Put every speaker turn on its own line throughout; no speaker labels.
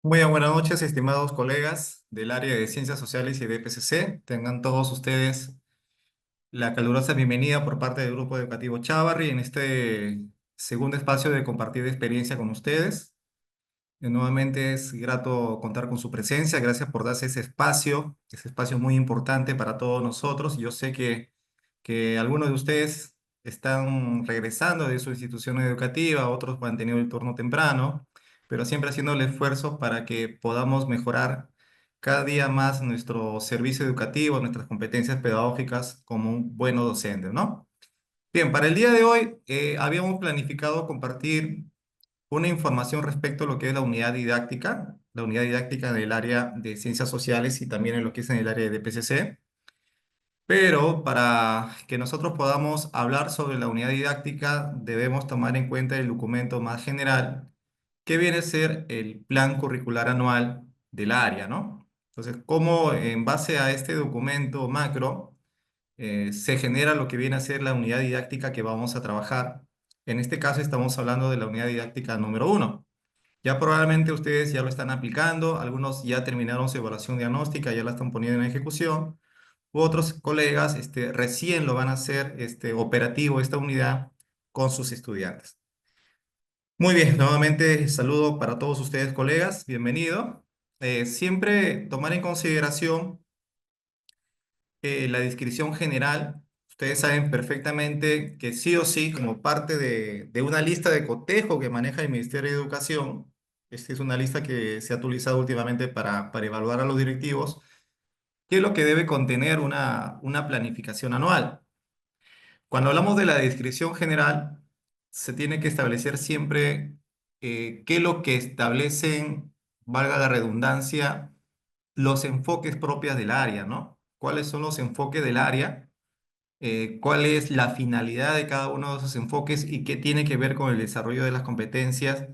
Muy buenas noches, estimados colegas del área de Ciencias Sociales y de PCC. Tengan todos ustedes la calurosa bienvenida por parte del Grupo Educativo Chávarri en este segundo espacio de compartir experiencia con ustedes. Nuevamente es grato contar con su presencia. Gracias por darse ese espacio muy importante para todos nosotros. Yo sé que algunos de ustedes están regresando de su institución educativa, otros han tenido el turno temprano, pero siempre haciendo el esfuerzo para que podamos mejorar cada día más nuestro servicio educativo, nuestras competencias pedagógicas como un buen docente, ¿no? Bien, para el día de hoy habíamos planificado compartir una información respecto a lo que es la unidad didáctica del área de ciencias sociales y también en lo que es en el área de DPCC. Pero para que nosotros podamos hablar sobre la unidad didáctica, debemos tomar en cuenta el documento más general, que viene a ser el plan curricular anual del área, ¿no? Entonces, cómo en base a este documento macro se genera lo que viene a ser la unidad didáctica que vamos a trabajar. En este caso estamos hablando de la unidad didáctica número uno. Ya probablemente ustedes ya lo están aplicando, algunos ya terminaron su evaluación diagnóstica, ya la están poniendo en ejecución, u otros colegas recién lo van a hacer operativo esta unidad con sus estudiantes. Muy bien, nuevamente saludo para todos ustedes colegas, bienvenido. Siempre tomar en consideración la descripción general. Ustedes saben perfectamente que sí o sí, como parte de una lista de cotejo que maneja el Ministerio de Educación, esta es una lista que se ha utilizado últimamente para evaluar a los directivos, qué es lo que debe contener una planificación anual. Cuando hablamos de la descripción general, se tiene que establecer siempre qué es lo que establecen, valga la redundancia, los enfoques propios del área, ¿no? ¿Cuáles son los enfoques del área? ¿Cuál es la finalidad de cada uno de esos enfoques y qué tiene que ver con el desarrollo de las competencias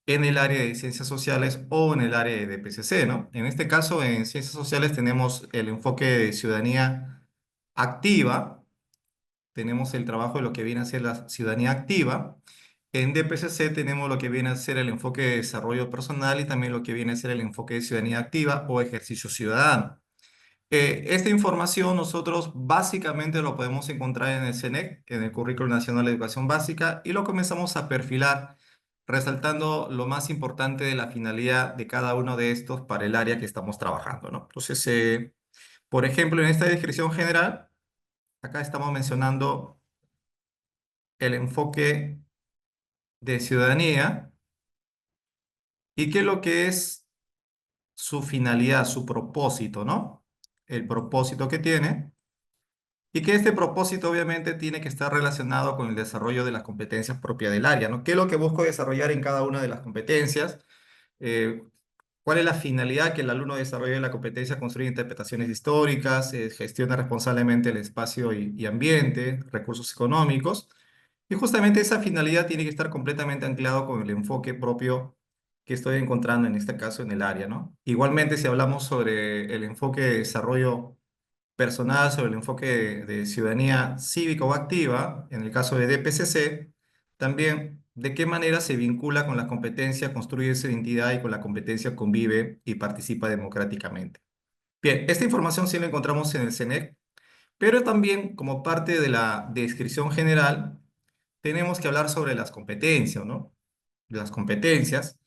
en el área de ciencias sociales o en el área de PCC, ¿no? En este caso, en ciencias sociales tenemos el enfoque de ciudadanía activa, tenemos el trabajo de lo que viene a ser la ciudadanía activa. En DPCC tenemos lo que viene a ser el enfoque de desarrollo personal y también lo que viene a ser el enfoque de ciudadanía activa o ejercicio ciudadano. Esta información nosotros básicamente lo podemos encontrar en el CNEC, en el Currículo Nacional de Educación Básica, y lo comenzamos a perfilar resaltando lo más importante de la finalidad de cada uno de estos para el área que estamos trabajando, ¿no? Entonces, por ejemplo, en esta descripción general, acá estamos mencionando el enfoque de ciudadanía y qué es lo que es su finalidad, su propósito, ¿no? El propósito que tiene. Y que este propósito obviamente tiene que estar relacionado con el desarrollo de las competencias propias del área, ¿no? ¿Qué es lo que busco desarrollar en cada una de las competencias? Eh, ¿Cuál es la finalidad que el alumno desarrolle la competencia? Construir interpretaciones históricas, gestiona responsablemente el espacio y ambiente, recursos económicos. Y justamente esa finalidad tiene que estar completamente anclado con el enfoque propio que estoy encontrando en este caso en el área, ¿no? Igualmente, si hablamos sobre el enfoque de desarrollo personal sobre el enfoque de ciudadanía cívica o activa, en el caso de DPCC, también de qué manera se vincula con la competencia, construye esa identidad y con la competencia convive y participa democráticamente. Bien, esta información sí la encontramos en el CNEC, pero también como parte de la descripción general, tenemos que hablar sobre las competencias, ¿no? Las competencias.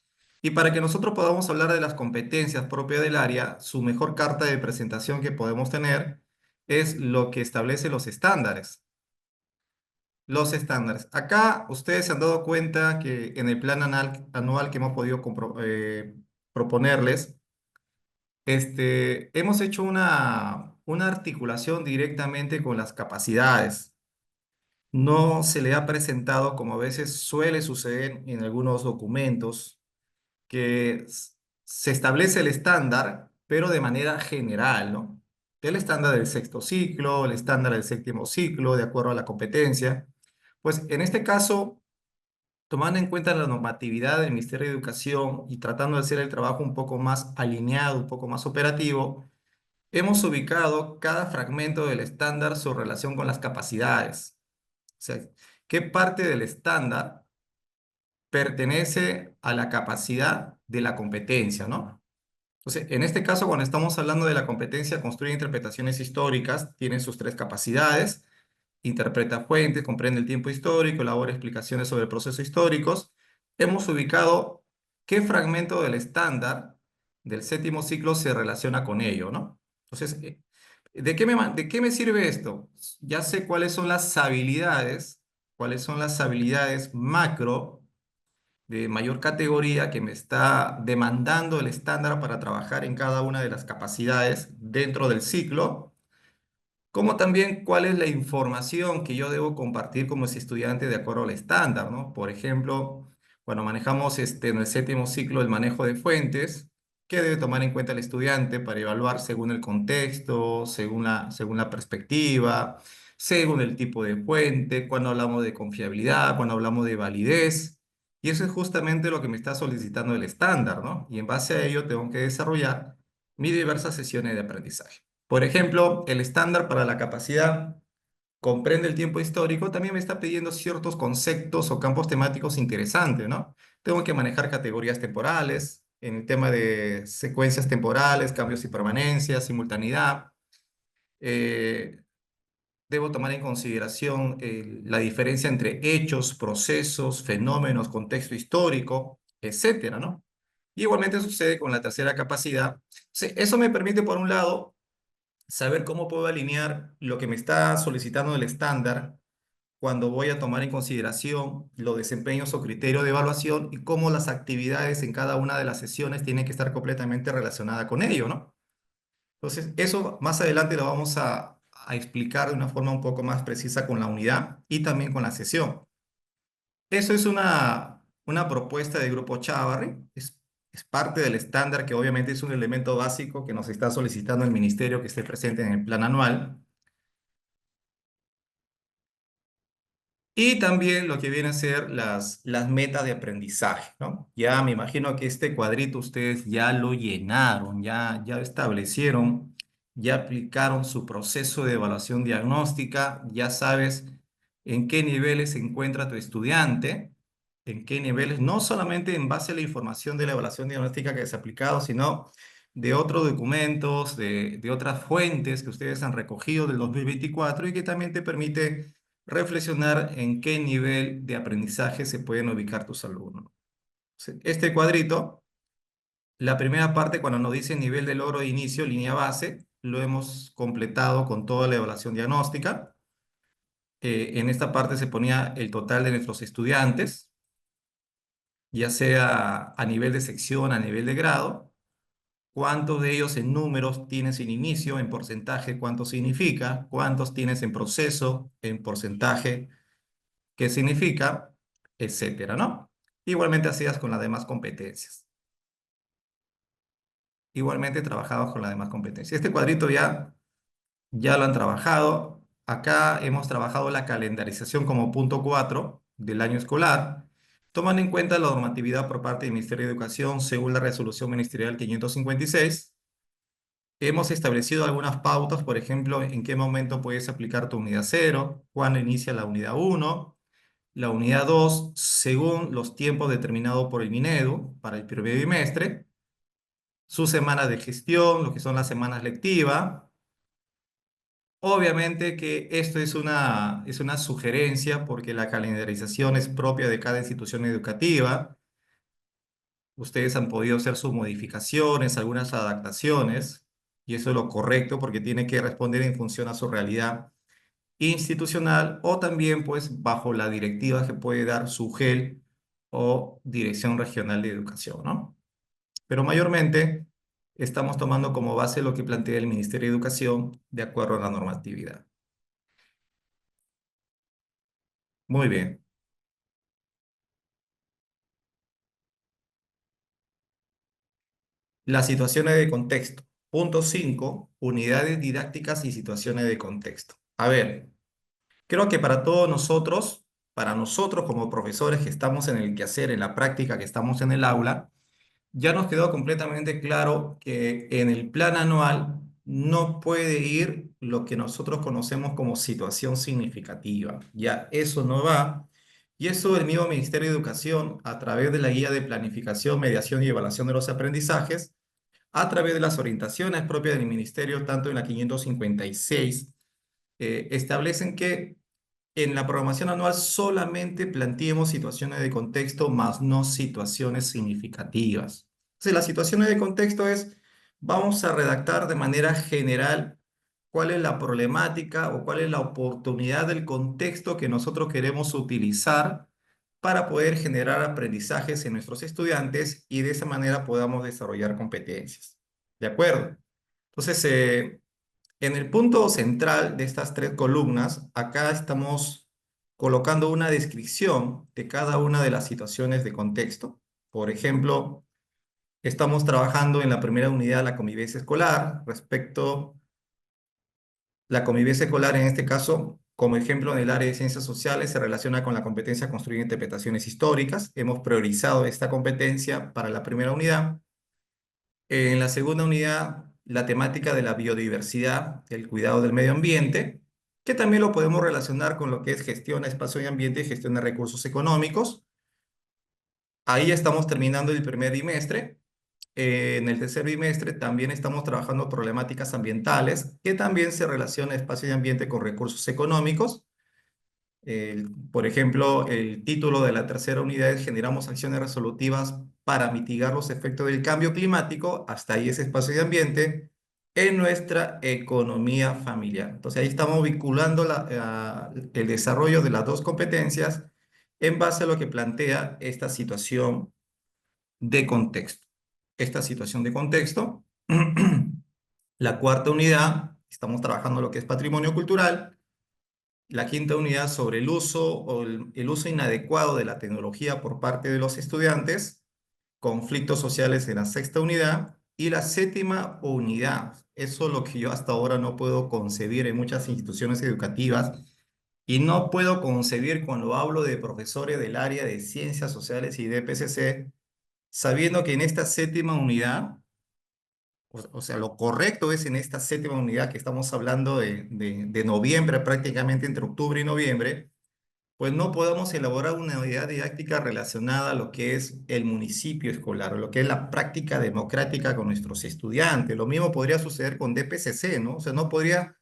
Y para que nosotros podamos hablar de las competencias propias del área, su mejor carta de presentación que podemos tener es lo que establece los estándares. Los estándares. Acá ustedes se han dado cuenta que en el plan anual que hemos podido proponerles, hemos hecho una articulación directamente con las capacidades. No se le ha presentado, como a veces suele suceder en algunos documentos, que se establece el estándar, pero de manera general, ¿no? El estándar del sexto ciclo, el estándar del séptimo ciclo, de acuerdo a la competencia. Pues en este caso, tomando en cuenta la normatividad del Ministerio de Educación y tratando de hacer el trabajo un poco más alineado, un poco más operativo, hemos ubicado cada fragmento del estándar su relación con las capacidades. O sea, qué parte del estándar pertenece a la capacidad de la competencia, ¿no? Entonces, en este caso, cuando estamos hablando de la competencia, construye interpretaciones históricas, tiene sus tres capacidades: interpreta fuentes, comprende el tiempo histórico, elabora explicaciones sobre procesos históricos. Hemos ubicado qué fragmento del estándar del séptimo ciclo se relaciona con ello, ¿no? Entonces, ¿de qué me sirve esto? Ya sé cuáles son las habilidades macro de mayor categoría que me está demandando el estándar para trabajar en cada una de las capacidades dentro del ciclo, como también cuál es la información que yo debo compartir como ese estudiante de acuerdo al estándar, ¿no? Por ejemplo, cuando manejamos en el séptimo ciclo el manejo de fuentes, ¿qué debe tomar en cuenta el estudiante para evaluar según el contexto, según la perspectiva, según el tipo de fuente, cuando hablamos de confiabilidad, cuando hablamos de validez? Y eso es justamente lo que me está solicitando el estándar, ¿no? Y en base a ello tengo que desarrollar mis diversas sesiones de aprendizaje. Por ejemplo, el estándar para la capacidad comprende el tiempo histórico, también me está pidiendo ciertos conceptos o campos temáticos interesantes, ¿no? Tengo que manejar categorías temporales, en el tema de secuencias temporales, cambios y permanencias, simultaneidad. Eh, Debo tomar en consideración la diferencia entre hechos, procesos, fenómenos, contexto histórico, etcétera, ¿no? Y igualmente sucede con la tercera capacidad. Sí, eso me permite, por un lado, saber cómo puedo alinear lo que me está solicitando el estándar cuando voy a tomar en consideración los desempeños o criterios de evaluación y cómo las actividades en cada una de las sesiones tienen que estar completamente relacionadas con ello, ¿no? Entonces, eso más adelante lo vamos a explicar de una forma un poco más precisa con la unidad y también con la sesión. Eso es una propuesta del Grupo Chavarri, es parte del estándar que obviamente es un elemento básico que nos está solicitando el ministerio que esté presente en el plan anual. Y también lo que viene a ser las metas de aprendizaje, ¿no? Ya me imagino que este cuadrito ustedes ya lo llenaron, ya establecieron, ya aplicaron su proceso de evaluación diagnóstica, ya sabes en qué niveles se encuentra tu estudiante, en qué niveles, no solamente en base a la información de la evaluación diagnóstica que se ha aplicado, sino de otros documentos, de otras fuentes que ustedes han recogido del 2024 y que también te permite reflexionar en qué nivel de aprendizaje se pueden ubicar tus alumnos. Este cuadrito, la primera parte, cuando nos dice nivel de logro de inicio, línea base, lo hemos completado con toda la evaluación diagnóstica. En esta parte se ponía el total de nuestros estudiantes, ya sea a nivel de sección, a nivel de grado, cuántos de ellos en números tienes en inicio, en porcentaje, cuánto significa, cuántos tienes en proceso, en porcentaje, qué significa, etcétera, ¿no? Igualmente hacías con las demás competencias. Igualmente trabajabas con las demás competencias. Este cuadrito ya lo han trabajado. Acá hemos trabajado la calendarización como punto 4 del año escolar, tomando en cuenta la normatividad por parte del Ministerio de Educación según la resolución ministerial 556. Hemos establecido algunas pautas, por ejemplo, en qué momento puedes aplicar tu unidad cero, cuándo inicia la unidad uno, la unidad 2 según los tiempos determinados por el Minedu para el primer bimestre, sus semanas de gestión, lo que son las semanas lectivas. Obviamente que esto es una sugerencia porque la calendarización es propia de cada institución educativa. Ustedes han podido hacer sus modificaciones, algunas adaptaciones, y eso es lo correcto porque tiene que responder en función a su realidad institucional o también pues bajo la directiva que puede dar su GEL o Dirección Regional de Educación, ¿no? Pero mayormente estamos tomando como base lo que plantea el Ministerio de Educación de acuerdo a la normatividad. Muy bien. Las situaciones de contexto. Punto 5. Unidades didácticas y situaciones de contexto. A ver, creo que para nosotros como profesores que estamos en el quehacer, en la práctica, que estamos en el aula, ya nos quedó completamente claro que en el plan anual no puede ir lo que nosotros conocemos como situación significativa. Ya eso no va. Y eso el mismo Ministerio de Educación, a través de la guía de planificación, mediación y evaluación de los aprendizajes, a través de las orientaciones propias del Ministerio, tanto en la 556, establecen que en la programación anual solamente planteemos situaciones de contexto, más no situaciones significativas. Entonces, las situaciones de contexto es, vamos a redactar de manera general cuál es la problemática o cuál es la oportunidad del contexto que nosotros queremos utilizar para poder generar aprendizajes en nuestros estudiantes y de esa manera podamos desarrollar competencias. ¿De acuerdo? Entonces, en el punto central de estas tres columnas, acá estamos colocando una descripción de cada una de las situaciones de contexto. Por ejemplo, estamos trabajando en la primera unidad la convivencia escolar. Respecto la convivencia escolar, en este caso, como ejemplo en el área de ciencias sociales, se relaciona con la competencia de construir interpretaciones históricas. Hemos priorizado esta competencia para la primera unidad. En la segunda unidad, la temática de la biodiversidad, el cuidado del medio ambiente, que también lo podemos relacionar con lo que es gestión de espacio y ambiente y gestión de recursos económicos. Ahí estamos terminando el primer bimestre. En el tercer bimestre también estamos trabajando problemáticas ambientales, que también se relaciona espacio y ambiente con recursos económicos. Por ejemplo, el título de la tercera unidad es Generamos acciones resolutivas para mitigar los efectos del cambio climático, hasta ahí ese espacio de ambiente, en nuestra economía familiar. Entonces ahí estamos vinculando el desarrollo de las dos competencias en base a lo que plantea esta situación de contexto. Esta situación de contexto, la cuarta unidad, estamos trabajando lo que es patrimonio cultural. La quinta unidad sobre el uso o el uso inadecuado de la tecnología por parte de los estudiantes, conflictos sociales en la sexta unidad y la séptima unidad. Eso es lo que yo hasta ahora no puedo concebir en muchas instituciones educativas y no puedo concebir cuando hablo de profesores del área de ciencias sociales y de PCC, sabiendo que en esta séptima unidad, o sea, lo correcto es en esta séptima unidad que estamos hablando de noviembre, prácticamente entre octubre y noviembre, pues no podemos elaborar una unidad didáctica relacionada a lo que es el municipio escolar, lo que es la práctica democrática con nuestros estudiantes. Lo mismo podría suceder con DPCC, ¿no? O sea, no podría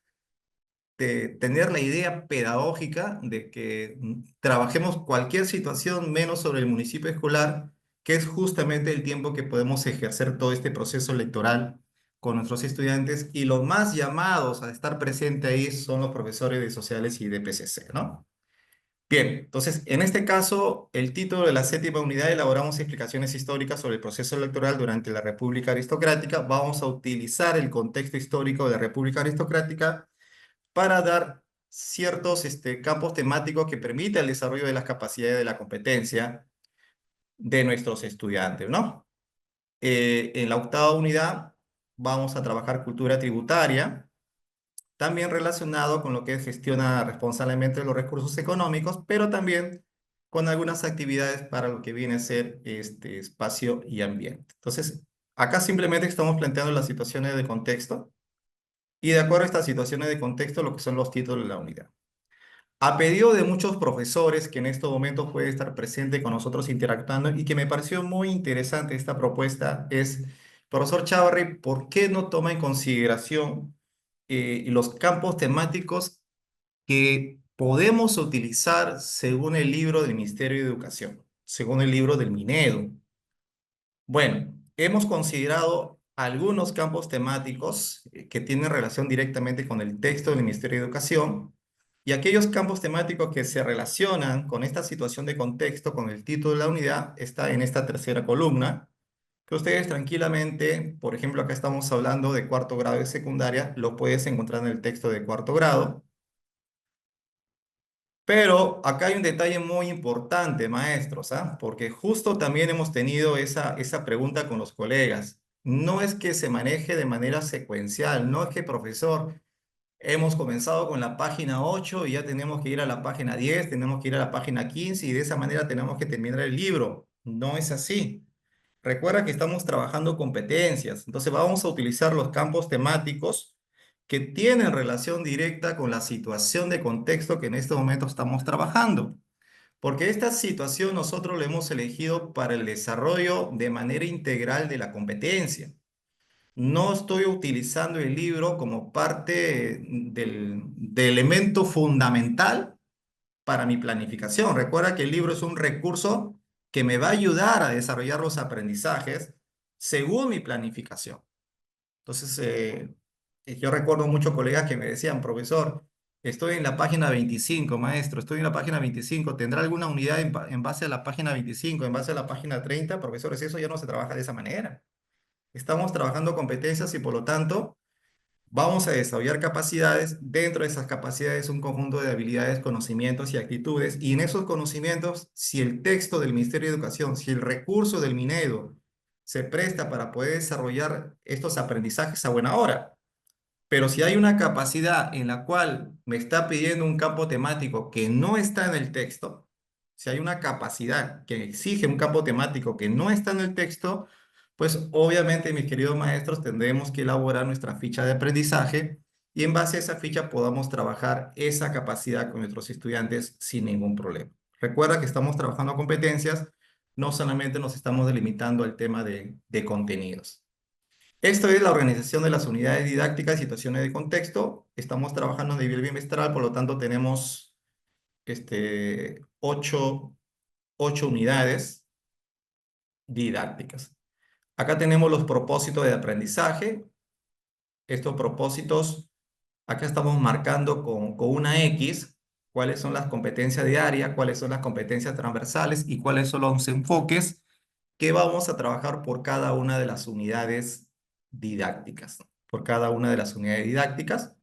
tener la idea pedagógica de que trabajemos cualquier situación menos sobre el municipio escolar, que es justamente el tiempo que podemos ejercer todo este proceso electoral con nuestros estudiantes y los más llamados a estar presente ahí son los profesores de sociales y de PCC, ¿no? Bien, entonces, en este caso, el título de la séptima unidad, elaboramos explicaciones históricas sobre el proceso electoral durante la República Aristocrática. Vamos a utilizar el contexto histórico de la República Aristocrática para dar ciertos campos temáticos que permitan el desarrollo de las capacidades de la competencia de nuestros estudiantes, ¿no? En la octava unidad vamos a trabajar cultura tributaria, también relacionado con lo que gestiona responsablemente los recursos económicos, pero también con algunas actividades para lo que viene a ser este espacio y ambiente. Entonces, acá simplemente estamos planteando las situaciones de contexto y de acuerdo a estas situaciones de contexto, lo que son los títulos de la unidad. A pedido de muchos profesores que en estos momentos puede estar presente con nosotros interactuando y que me pareció muy interesante esta propuesta es, profesor Chávarri, ¿por qué no toma en consideración los campos temáticos que podemos utilizar según el libro del Ministerio de Educación, según el libro del Minedo? Bueno, hemos considerado algunos campos temáticos que tienen relación directamente con el texto del Ministerio de Educación y aquellos campos temáticos que se relacionan con esta situación de contexto, con el título de la unidad, está en esta tercera columna, que ustedes tranquilamente, por ejemplo, acá estamos hablando de cuarto grado de secundaria, lo puedes encontrar en el texto de cuarto grado. Pero acá hay un detalle muy importante, maestros, ¿ah? Porque justo también hemos tenido esa pregunta con los colegas. No es que se maneje de manera secuencial, no es que, profesor, hemos comenzado con la página 8 y ya tenemos que ir a la página 10, tenemos que ir a la página 15 y de esa manera tenemos que terminar el libro. No es así. Recuerda que estamos trabajando competencias, entonces vamos a utilizar los campos temáticos que tienen relación directa con la situación de contexto que en este momento estamos trabajando. Porque esta situación nosotros la hemos elegido para el desarrollo de manera integral de la competencia. No estoy utilizando el libro como parte de elemento fundamental para mi planificación. Recuerda que el libro es un recurso que me va a ayudar a desarrollar los aprendizajes según mi planificación. Entonces, yo recuerdo muchos colegas que me decían, profesor, estoy en la página 25, maestro, estoy en la página 25. ¿Tendrá alguna unidad en base a la página 25, en base a la página 30? Profesores, eso ya no se trabaja de esa manera. Estamos trabajando competencias y por lo tanto vamos a desarrollar capacidades. Dentro de esas capacidades, un conjunto de habilidades, conocimientos y actitudes. Y en esos conocimientos, si el texto del Ministerio de Educación, si el recurso del Minedo se presta para poder desarrollar estos aprendizajes a buena hora. Pero si hay una capacidad en la cual me está pidiendo un campo temático que no está en el texto, si hay una capacidad que exige un campo temático que no está en el texto, pues obviamente, mis queridos maestros, tendremos que elaborar nuestra ficha de aprendizaje y en base a esa ficha podamos trabajar esa capacidad con nuestros estudiantes sin ningún problema. Recuerda que estamos trabajando competencias, no solamente nos estamos delimitando al tema de contenidos. Esto es la organización de las unidades didácticas y situaciones de contexto. Estamos trabajando a nivel bimestral, por lo tanto tenemos ocho unidades didácticas. Acá tenemos los propósitos de aprendizaje. Estos propósitos, acá estamos marcando con una X cuáles son las competencias diarias, cuáles son las competencias transversales y cuáles son los enfoques que vamos a trabajar por cada una de las unidades didácticas, ¿no? Por cada una de las unidades didácticas.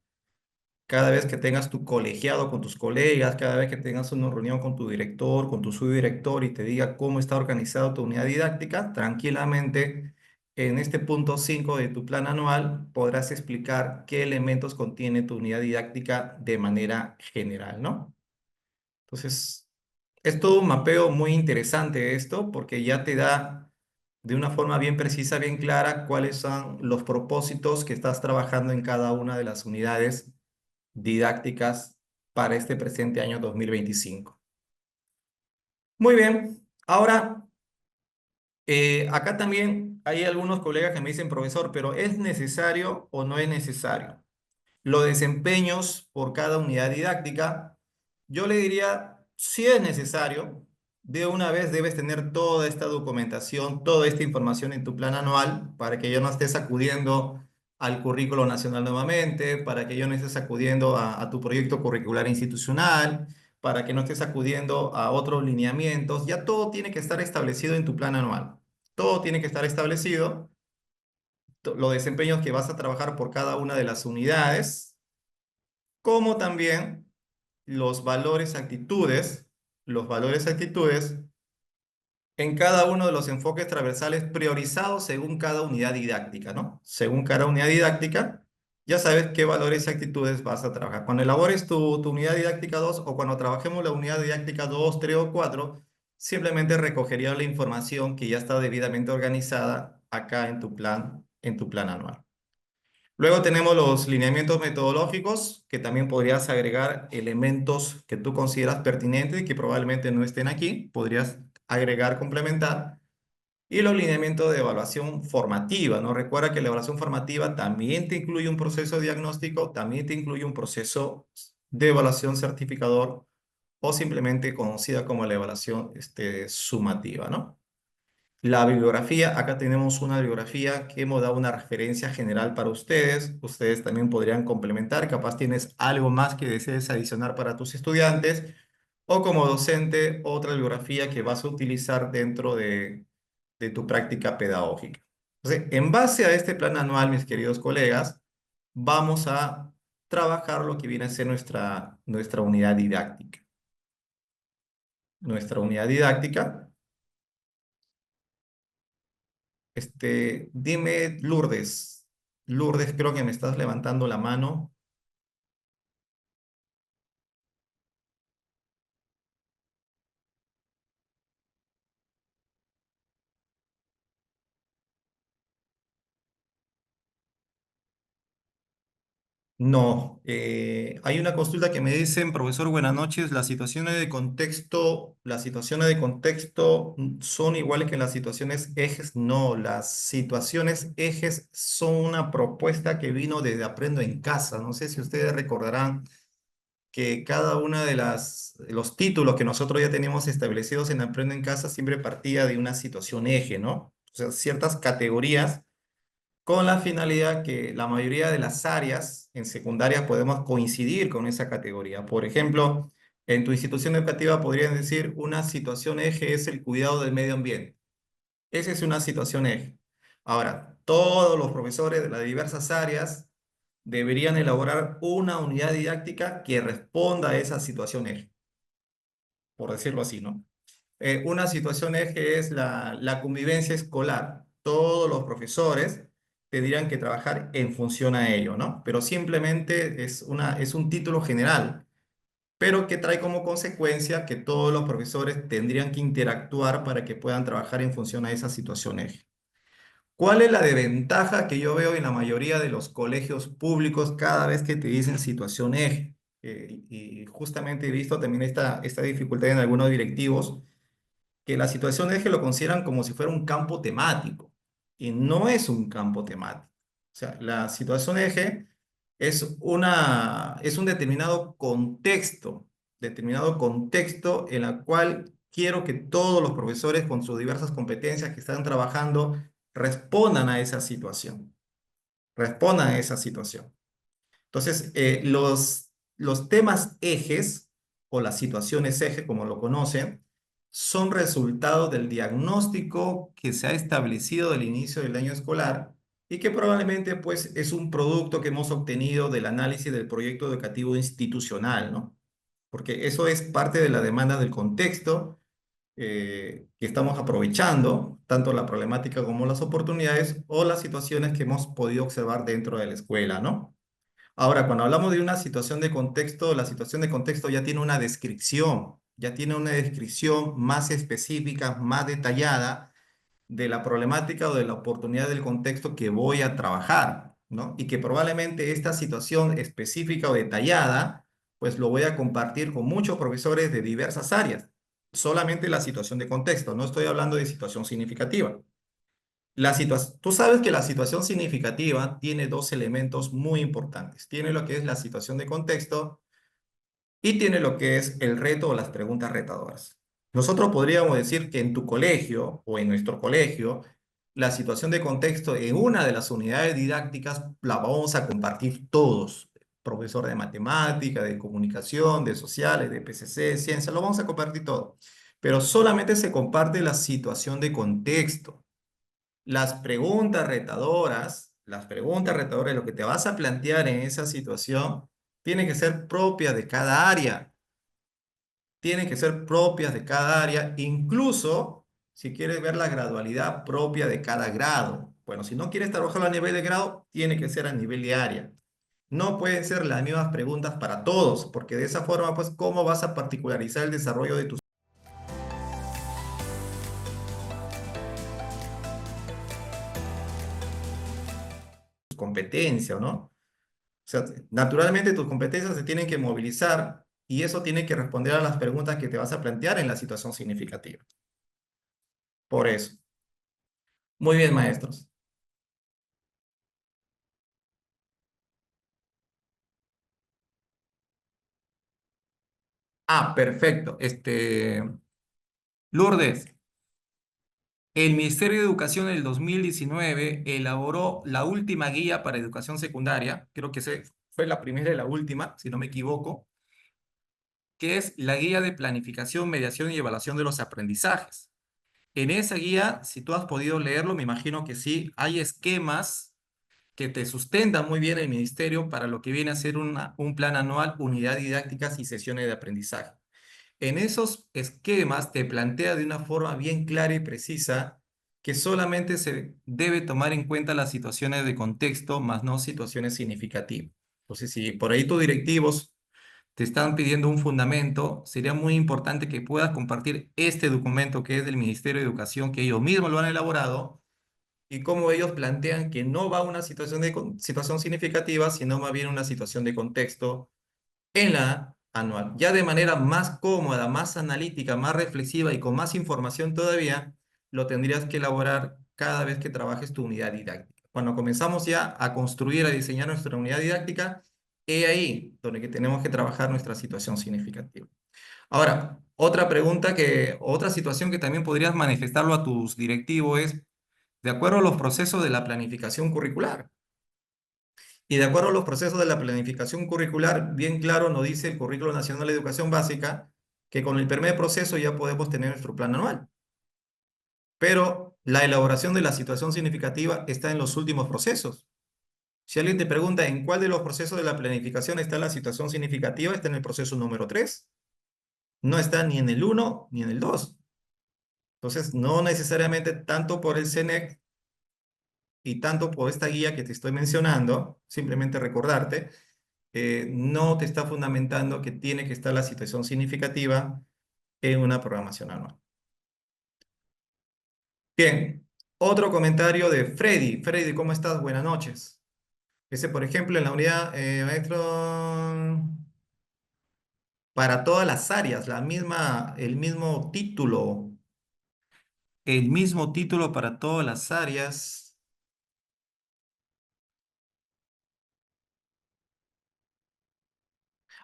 Cada vez que tengas tu colegiado con tus colegas, cada vez que tengas una reunión con tu director, con tu subdirector y te diga cómo está organizado tu unidad didáctica, tranquilamente en este punto 5 de tu plan anual podrás explicar qué elementos contiene tu unidad didáctica de manera general, ¿no? Entonces, es todo un mapeo muy interesante esto porque ya te da de una forma bien precisa, bien clara, cuáles son los propósitos que estás trabajando en cada una de las unidades didácticas para este presente año 2025. Muy bien, ahora acá también hay algunos colegas que me dicen, profesor, pero ¿es necesario o no es necesario? Los desempeños por cada unidad didáctica, yo le diría, si es necesario, de una vez debes tener toda esta documentación, toda esta información en tu plan anual para que yo no estés acudiendo al currículo nacional nuevamente, para que yo no estés acudiendo a tu proyecto curricular institucional, para que no estés acudiendo a otros lineamientos. Ya todo tiene que estar establecido en tu plan anual. Todo tiene que estar establecido, los desempeños que vas a trabajar por cada una de las unidades como también los valores, actitudes en cada uno de los enfoques transversales priorizados según cada unidad didáctica, ¿no? Según cada unidad didáctica, ya sabes qué valores y actitudes vas a trabajar. Cuando elabores tu unidad didáctica 2 o cuando trabajemos la unidad didáctica 2, 3 o 4, simplemente recogería la información que ya está debidamente organizada acá en tu plan anual. Luego tenemos los lineamientos metodológicos, que también podrías agregar elementos que tú consideras pertinentes y que probablemente no estén aquí, podrías agregar, complementar. Y los lineamientos de evaluación formativa, ¿no? Recuerda que la evaluación formativa también te incluye un proceso diagnóstico, también te incluye un proceso de evaluación certificador o simplemente conocida como la evaluación sumativa, ¿no? La bibliografía, acá tenemos una bibliografía que hemos dado una referencia general para ustedes. Ustedes también podrían complementar, capaz tienes algo más que desees adicionar para tus estudiantes o como docente otra bibliografía que vas a utilizar dentro de tu práctica pedagógica. Entonces, en base a este plan anual, mis queridos colegas, vamos a trabajar lo que viene a ser nuestra unidad didáctica. Nuestra unidad didáctica. Dime, Lourdes. Lourdes, creo que me estás levantando la mano. No, hay una consulta que me dicen, profesor, buenas noches, las situaciones de contexto son iguales que las situaciones ejes. No, las situaciones ejes son una propuesta que vino desde Aprendo en Casa. No sé si ustedes recordarán que cada una de los títulos que nosotros ya teníamos establecidos en Aprendo en Casa siempre partía de una situación eje, ¿no? O sea, ciertas categorías con la finalidad que la mayoría de las áreas en secundaria podemos coincidir con esa categoría. Por ejemplo, en tu institución educativa podrían decir una situación eje es el cuidado del medio ambiente. Esa es una situación eje. Ahora, todos los profesores de las diversas áreas deberían elaborar una unidad didáctica que responda a esa situación eje, por decirlo así, ¿no? Una situación eje es la convivencia escolar. Todos los profesores tendrían que trabajar en función a ello, ¿no? Pero simplemente es un título general, pero que trae como consecuencia que todos los profesores tendrían que interactuar para que puedan trabajar en función a esa situación eje. ¿Cuál es la desventaja que yo veo en la mayoría de los colegios públicos cada vez que te dicen situación eje? Y justamente he visto también esta dificultad en algunos directivos que la situación eje lo consideran como si fuera un campo temático y no es un campo temático. O sea, la situación eje es un determinado contexto en la cual quiero que todos los profesores con sus diversas competencias que están trabajando respondan a esa situación, respondan a esa situación. Entonces, los temas ejes o las situaciones eje, como lo conocen, son resultado del diagnóstico que se ha establecido del inicio del año escolar y que probablemente pues, es un producto que hemos obtenido del análisis del proyecto educativo institucional, ¿no? Porque eso es parte de la demanda del contexto que estamos aprovechando, tanto la problemática como las oportunidades o las situaciones que hemos podido observar dentro de la escuela, ¿no? Ahora, cuando hablamos de una situación de contexto, la situación de contexto ya tiene una descripción más específica, más detallada de la problemática o de la oportunidad del contexto que voy a trabajar, ¿no? Y que probablemente esta situación específica o detallada, pues lo voy a compartir con muchos profesores de diversas áreas. Solamente la situación de contexto, no estoy hablando de situación significativa. Tú sabes que la situación significativa tiene dos elementos muy importantes. Tiene lo que es la situación de contexto y tiene lo que es el reto o las preguntas retadoras. Nosotros podríamos decir que en tu colegio o en nuestro colegio, la situación de contexto en una de las unidades didácticas la vamos a compartir todos. Profesor de matemática, de comunicación, de sociales, de PCC, ciencia, lo vamos a compartir todo. Pero solamente se comparte la situación de contexto. Las preguntas retadoras, lo que te vas a plantear en esa situación, tienen que ser propias de cada área. Tienen que ser propias de cada área, incluso si quieres ver la gradualidad propia de cada grado. Bueno, si no quieres trabajarlo a nivel de grado, tiene que ser a nivel de área. No pueden ser las mismas preguntas para todos, porque de esa forma, pues, ¿cómo vas a particularizar el desarrollo de tus competencias, ¿no? O sea, naturalmente tus competencias se tienen que movilizar y eso tiene que responder a las preguntas que te vas a plantear en la situación significativa. Por eso. Muy bien, maestros. Ah, perfecto. Lourdes, el Ministerio de Educación en el 2019 elaboró la última guía para educación secundaria, creo que fue la primera y la última, si no me equivoco, que es la guía de planificación, mediación y evaluación de los aprendizajes. En esa guía, si tú has podido leerlo, me imagino que sí, hay esquemas que te sustentan muy bien el ministerio para lo que viene a ser un plan anual, unidad didácticas y sesiones de aprendizaje. En esos esquemas te plantea de una forma bien clara y precisa que solamente se debe tomar en cuenta las situaciones de contexto, más no situaciones significativas. Entonces, si por ahí tus directivos te están pidiendo un fundamento, sería muy importante que puedas compartir este documento que es del Ministerio de Educación, que ellos mismos lo han elaborado y cómo ellos plantean que no va una situación situación significativa, sino más bien una situación de contexto en la anual. Ya de manera más cómoda, más analítica, más reflexiva y con más información todavía, lo tendrías que elaborar cada vez que trabajes tu unidad didáctica. Cuando comenzamos ya a construir, a diseñar nuestra unidad didáctica, es ahí donde que tenemos que trabajar nuestra situación significativa. Ahora, otra situación que también podrías manifestarlo a tus directivos es de acuerdo a los procesos de la planificación curricular. Y de acuerdo a los procesos de la planificación curricular, bien claro nos dice el Currículo Nacional de Educación Básica que con el primer proceso ya podemos tener nuestro plan anual. Pero la elaboración de la situación significativa está en los últimos procesos. Si alguien te pregunta en cuál de los procesos de la planificación está la situación significativa, está en el proceso número 3. No está ni en el uno ni en el 2. Entonces, no necesariamente tanto por el CENEC y tanto por esta guía que te estoy mencionando, simplemente recordarte, no te está fundamentando que tiene que estar la situación significativa en una programación anual. Bien, otro comentario de Freddy. Freddy, ¿cómo estás? Buenas noches. Ese, por ejemplo, en la unidad, maestro, para todas las áreas, el mismo título para todas las áreas.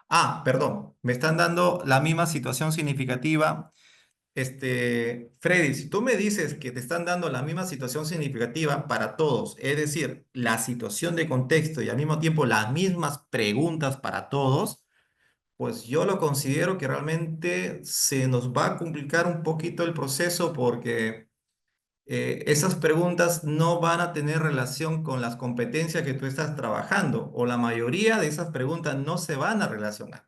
Ah, perdón, me están dando la misma situación significativa. Freddy, si tú me dices que te están dando la misma situación significativa para todos, es decir, la situación de contexto y al mismo tiempo las mismas preguntas para todos, pues yo lo considero que realmente se nos va a complicar un poquito el proceso porque esas preguntas no van a tener relación con las competencias que tú estás trabajando o la mayoría de esas preguntas no se van a relacionar.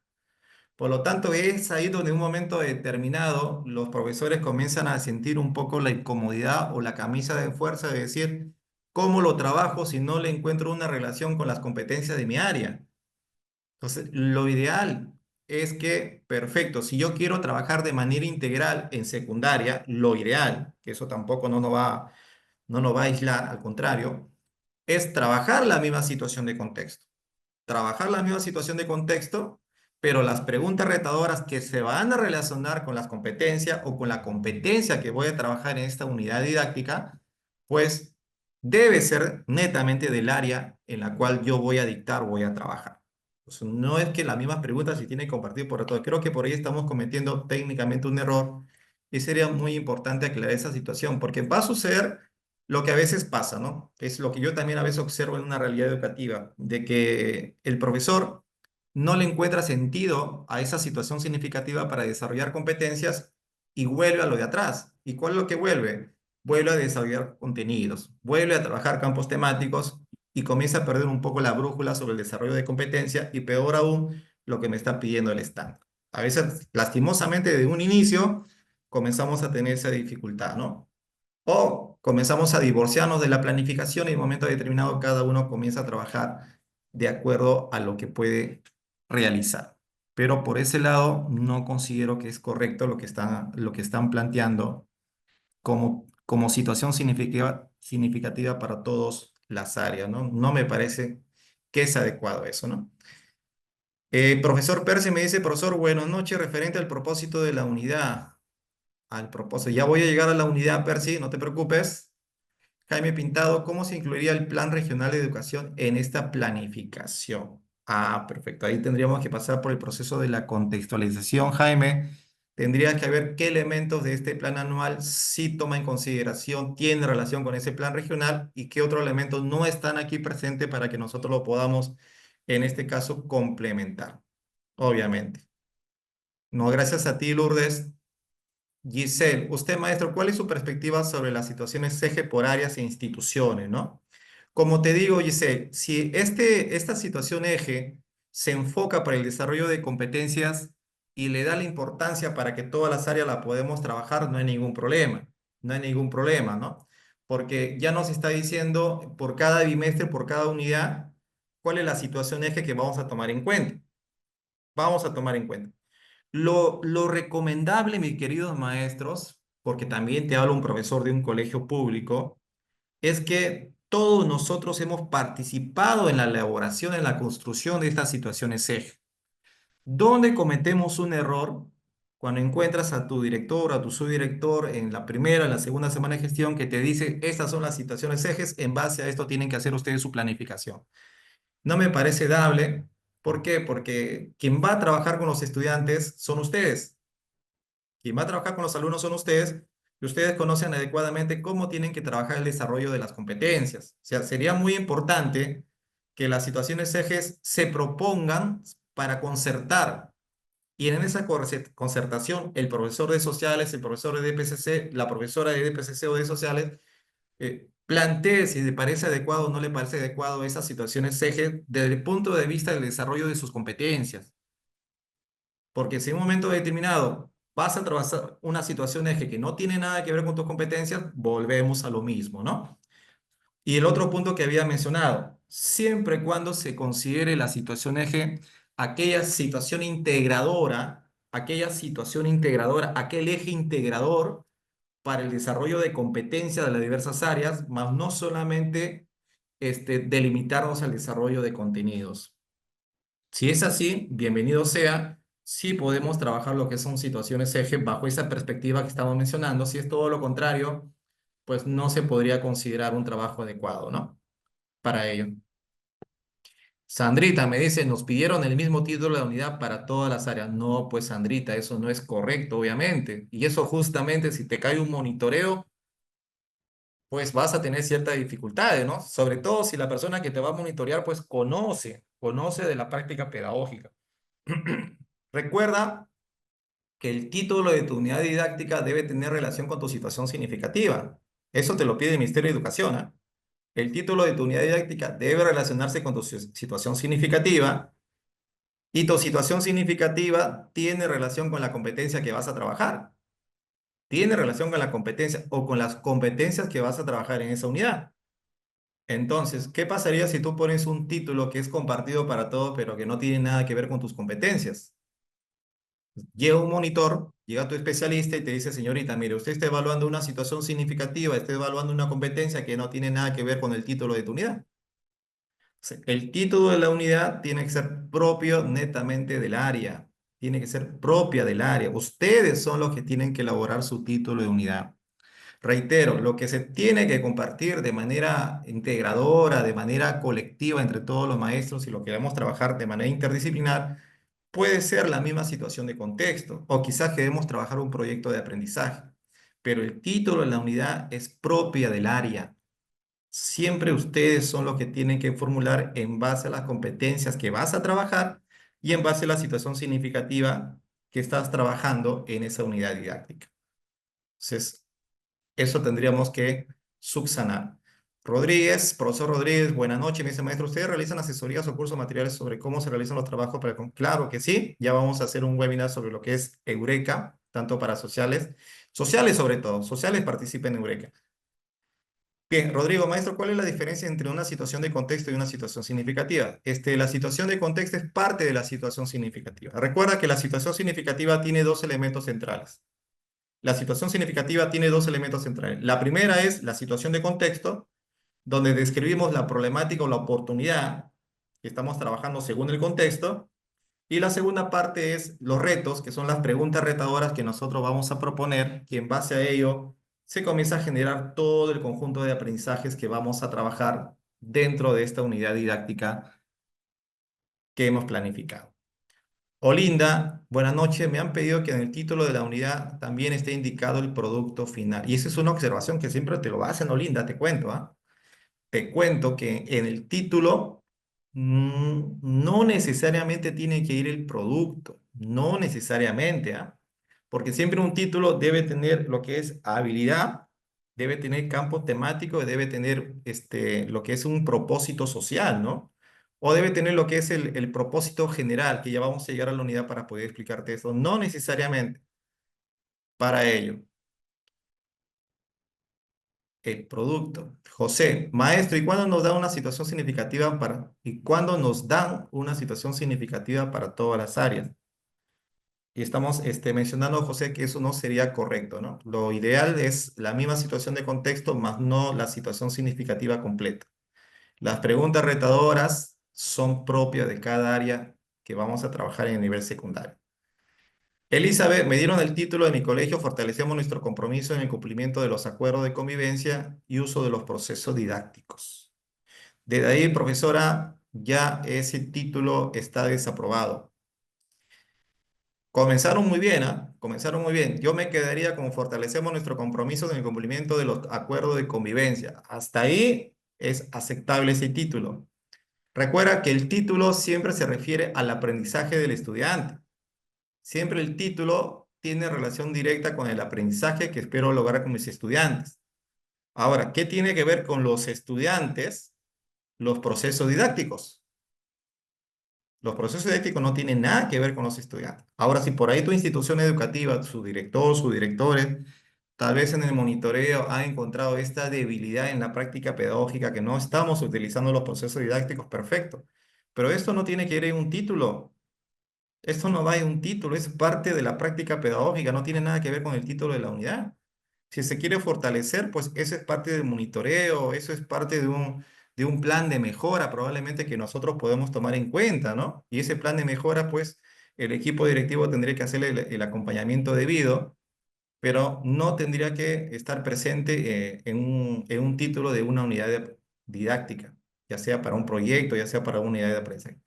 Por lo tanto, es ahí donde en un momento determinado los profesores comienzan a sentir un poco la incomodidad o la camisa de fuerza de decir, ¿cómo lo trabajo si no le encuentro una relación con las competencias de mi área? Entonces, lo ideal es que, perfecto, si yo quiero trabajar de manera integral en secundaria, lo ideal, que eso tampoco no nos va a aislar, al contrario, es trabajar la misma situación de contexto, trabajar la misma situación de contexto, pero las preguntas retadoras que se van a relacionar con las competencias o con la competencia que voy a trabajar en esta unidad didáctica, pues debe ser netamente del área en la cual yo voy a dictar o voy a trabajar. Pues no es que las mismas preguntas se tienen que compartir por todo. Creo que por ahí estamos cometiendo técnicamente un error y sería muy importante aclarar esa situación, porque va a suceder lo que a veces pasa, ¿no? Es lo que yo también a veces observo en una realidad educativa, de que el profesor no le encuentra sentido a esa situación significativa para desarrollar competencias y vuelve a lo de atrás. ¿Y cuál es lo que vuelve? Vuelve a desarrollar contenidos, vuelve a trabajar campos temáticos y comienza a perder un poco la brújula sobre el desarrollo de competencia y peor aún, lo que me está pidiendo el estándar. A veces, lastimosamente, de un inicio, comenzamos a tener esa dificultad, ¿no? O comenzamos a divorciarnos de la planificación y en un momento determinado cada uno comienza a trabajar de acuerdo a lo que puede realizar. Pero por ese lado no considero que es correcto lo que están planteando como situación significativa para todas las áreas, ¿no? No me parece que es adecuado eso, ¿no? Profesor Percy me dice, profesor, buenas noches, referente al propósito de la unidad. Al propósito, ya voy a llegar a la unidad, Percy, no te preocupes. Jaime Pintado, ¿cómo se incluiría el Plan Regional de Educación en esta planificación? Ah, perfecto. Ahí tendríamos que pasar por el proceso de la contextualización, Jaime. Tendría que ver qué elementos de este plan anual sí toma en consideración, tiene relación con ese plan regional y qué otros elementos no están aquí presentes para que nosotros lo podamos, en este caso, complementar. Obviamente. No, gracias a ti, Lourdes. Giselle, usted, maestro, ¿cuál es su perspectiva sobre las situaciones eje por áreas e instituciones, ¿no? Como te digo, Giselle, si esta situación eje se enfoca para el desarrollo de competencias y le da la importancia para que todas las áreas la podemos trabajar, no hay ningún problema, no hay ningún problema, ¿no? Porque ya nos está diciendo por cada bimestre, por cada unidad, cuál es la situación eje que vamos a tomar en cuenta. Vamos a tomar en cuenta. Lo recomendable, mis queridos maestros, porque también te habla un profesor de un colegio público, es que todos nosotros hemos participado en la elaboración, en la construcción de estas situaciones eje. ¿Dónde cometemos un error? Cuando encuentras a tu director, a tu subdirector en la primera, en la segunda semana de gestión que te dice, estas son las situaciones ejes, en base a esto tienen que hacer ustedes su planificación. No me parece dable. ¿Por qué? Porque quien va a trabajar con los estudiantes son ustedes. Quien va a trabajar con los alumnos son ustedes y ustedes conocen adecuadamente cómo tienen que trabajar el desarrollo de las competencias. O sea, sería muy importante que las situaciones ejes se propongan para concertar. Y en esa concertación, el profesor de sociales, el profesor de DPCC, la profesora de DPCC o de sociales, plantee si le parece adecuado o no le parece adecuado esas situaciones eje desde el punto de vista del desarrollo de sus competencias. Porque si en un momento determinado vas a trabajar una situación eje que no tiene nada que ver con tus competencias, volvemos a lo mismo, ¿no? Y el otro punto que había mencionado, siempre y cuando se considere la situación eje, aquella situación integradora, aquel eje integrador para el desarrollo de competencia de las diversas áreas, más no solamente delimitarnos al desarrollo de contenidos. Si es así, bienvenido sea. Sí podemos trabajar lo que son situaciones eje bajo esa perspectiva que estamos mencionando. Si es todo lo contrario, pues no se podría considerar un trabajo adecuado, ¿no? Para ello. Sandrita me dice, nos pidieron el mismo título de la unidad para todas las áreas. No, pues Sandrita, eso no es correcto, obviamente. Y eso justamente si te cae un monitoreo, pues vas a tener ciertas dificultades, ¿no? Sobre todo si la persona que te va a monitorear, pues conoce de la práctica pedagógica. Recuerda que el título de tu unidad didáctica debe tener relación con tu situación significativa. Eso te lo pide el Ministerio de Educación, ¿ah? El título de tu unidad didáctica debe relacionarse con tu situación significativa y tu situación significativa tiene relación con la competencia que vas a trabajar. Tiene relación con la competencia o con las competencias que vas a trabajar en esa unidad. Entonces, ¿qué pasaría si tú pones un título que es compartido para todos, pero que no tiene nada que ver con tus competencias? Llega un monitor, llega tu especialista y te dice, señorita, mire, usted está evaluando una situación significativa, está evaluando una competencia que no tiene nada que ver con el título de tu unidad. El título de la unidad tiene que ser propio netamente del área, tiene que ser propia del área. Ustedes son los que tienen que elaborar su título de unidad. Reitero, lo que se tiene que compartir de manera integradora, de manera colectiva entre todos los maestros y lo que debemos trabajar de manera interdisciplinar, puede ser la misma situación de contexto o quizás queremos trabajar un proyecto de aprendizaje, pero el título de la unidad es propia del área. Siempre ustedes son los que tienen que formular en base a las competencias que vas a trabajar y en base a la situación significativa que estás trabajando en esa unidad didáctica. Entonces, eso tendríamos que subsanar. Rodríguez, profesor Rodríguez, buenas noches, me dice maestro, ¿ustedes realizan asesorías o cursos materiales sobre cómo se realizan los trabajos para... Claro que sí, ya vamos a hacer un webinar sobre lo que es Eureka, tanto para sociales sobre todo, sociales participen en Eureka. Bien, Rodrigo, maestro, ¿cuál es la diferencia entre una situación de contexto y una situación significativa? La situación de contexto es parte de la situación significativa. Recuerda que la situación significativa tiene dos elementos centrales. La situación significativa tiene dos elementos centrales. La primera es la situación de contexto, donde describimos la problemática o la oportunidad que estamos trabajando según el contexto. Y la segunda parte es los retos, que son las preguntas retadoras que nosotros vamos a proponer, que en base a ello se comienza a generar todo el conjunto de aprendizajes que vamos a trabajar dentro de esta unidad didáctica que hemos planificado. Olinda, buenas noches. Me han pedido que en el título de la unidad también esté indicado el producto final. Y esa es una observación que siempre te lo hacen, Olinda, te cuento, ¿ah? Te cuento que en el título no necesariamente tiene que ir el producto, no necesariamente, ¿ah? Porque siempre un título debe tener lo que es habilidad, debe tener campo temático, debe tener lo que es un propósito social, ¿no? O debe tener lo que es el propósito general, que ya vamos a llegar a la unidad para poder explicarte eso. No necesariamente para ello. El producto. José, maestro, ¿y cuándo nos da una situación significativa y cuándo nos dan una situación significativa para todas las áreas? Y estamos mencionando, José, que eso no sería correcto, ¿no? Lo ideal es la misma situación de contexto, más no la situación significativa completa. Las preguntas retadoras son propias de cada área que vamos a trabajar en el nivel secundario. Elizabeth, me dieron el título de mi colegio, fortalecemos nuestro compromiso en el cumplimiento de los acuerdos de convivencia y uso de los procesos didácticos. Desde ahí, profesora, ya ese título está desaprobado. Comenzaron muy bien, ¿ah? Comenzaron muy bien. Yo me quedaría con fortalecemos nuestro compromiso en el cumplimiento de los acuerdos de convivencia. Hasta ahí es aceptable ese título. Recuerda que el título siempre se refiere al aprendizaje del estudiante. Siempre el título tiene relación directa con el aprendizaje que espero lograr con mis estudiantes. Ahora, ¿qué tiene que ver con los estudiantes? Los procesos didácticos. Los procesos didácticos no tienen nada que ver con los estudiantes. Ahora, si por ahí tu institución educativa, su director, sus directores, tal vez en el monitoreo han encontrado esta debilidad en la práctica pedagógica que no estamos utilizando los procesos didácticos, perfecto. Pero esto no tiene que ir en un título. Esto no va en un título, es parte de la práctica pedagógica, no tiene nada que ver con el título de la unidad. Si se quiere fortalecer, pues eso es parte del monitoreo, eso es parte de un plan de mejora probablemente que nosotros podemos tomar en cuenta, ¿no? Y ese plan de mejora, pues el equipo directivo tendría que hacerle el acompañamiento debido, pero no tendría que estar presente en un título de una unidad didáctica, ya sea para un proyecto, ya sea para una unidad de aprendizaje.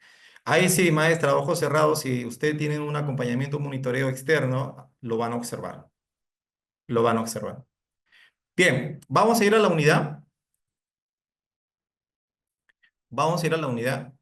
Ahí sí, maestra, ojos cerrados, si usted tiene un acompañamiento, un monitoreo externo, lo van a observar, lo van a observar. Bien, vamos a ir a la unidad, vamos a ir a la unidad.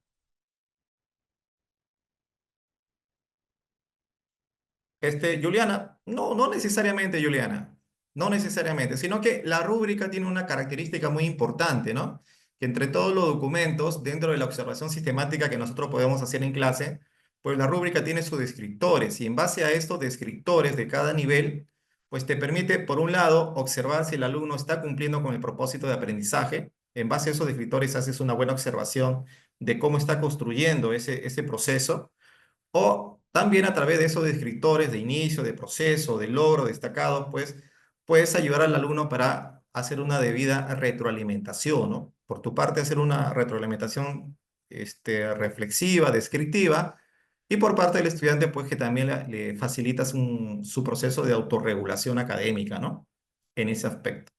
Juliana, no, no necesariamente, Juliana, no necesariamente, sino que la rúbrica tiene una característica muy importante, ¿no? Que entre todos los documentos, dentro de la observación sistemática que nosotros podemos hacer en clase, pues la rúbrica tiene sus descriptores y en base a estos descriptores de cada nivel, pues te permite, por un lado, observar si el alumno está cumpliendo con el propósito de aprendizaje. En base a esos descriptores haces una buena observación de cómo está construyendo ese proceso. O también a través de esos descriptores de inicio, de proceso, de logro destacado, pues puedes ayudar al alumno para hacer una debida retroalimentación, ¿no? Por tu parte, hacer una retroalimentación reflexiva, descriptiva, y por parte del estudiante, pues que también le facilitas su proceso de autorregulación académica, ¿no? En ese aspecto.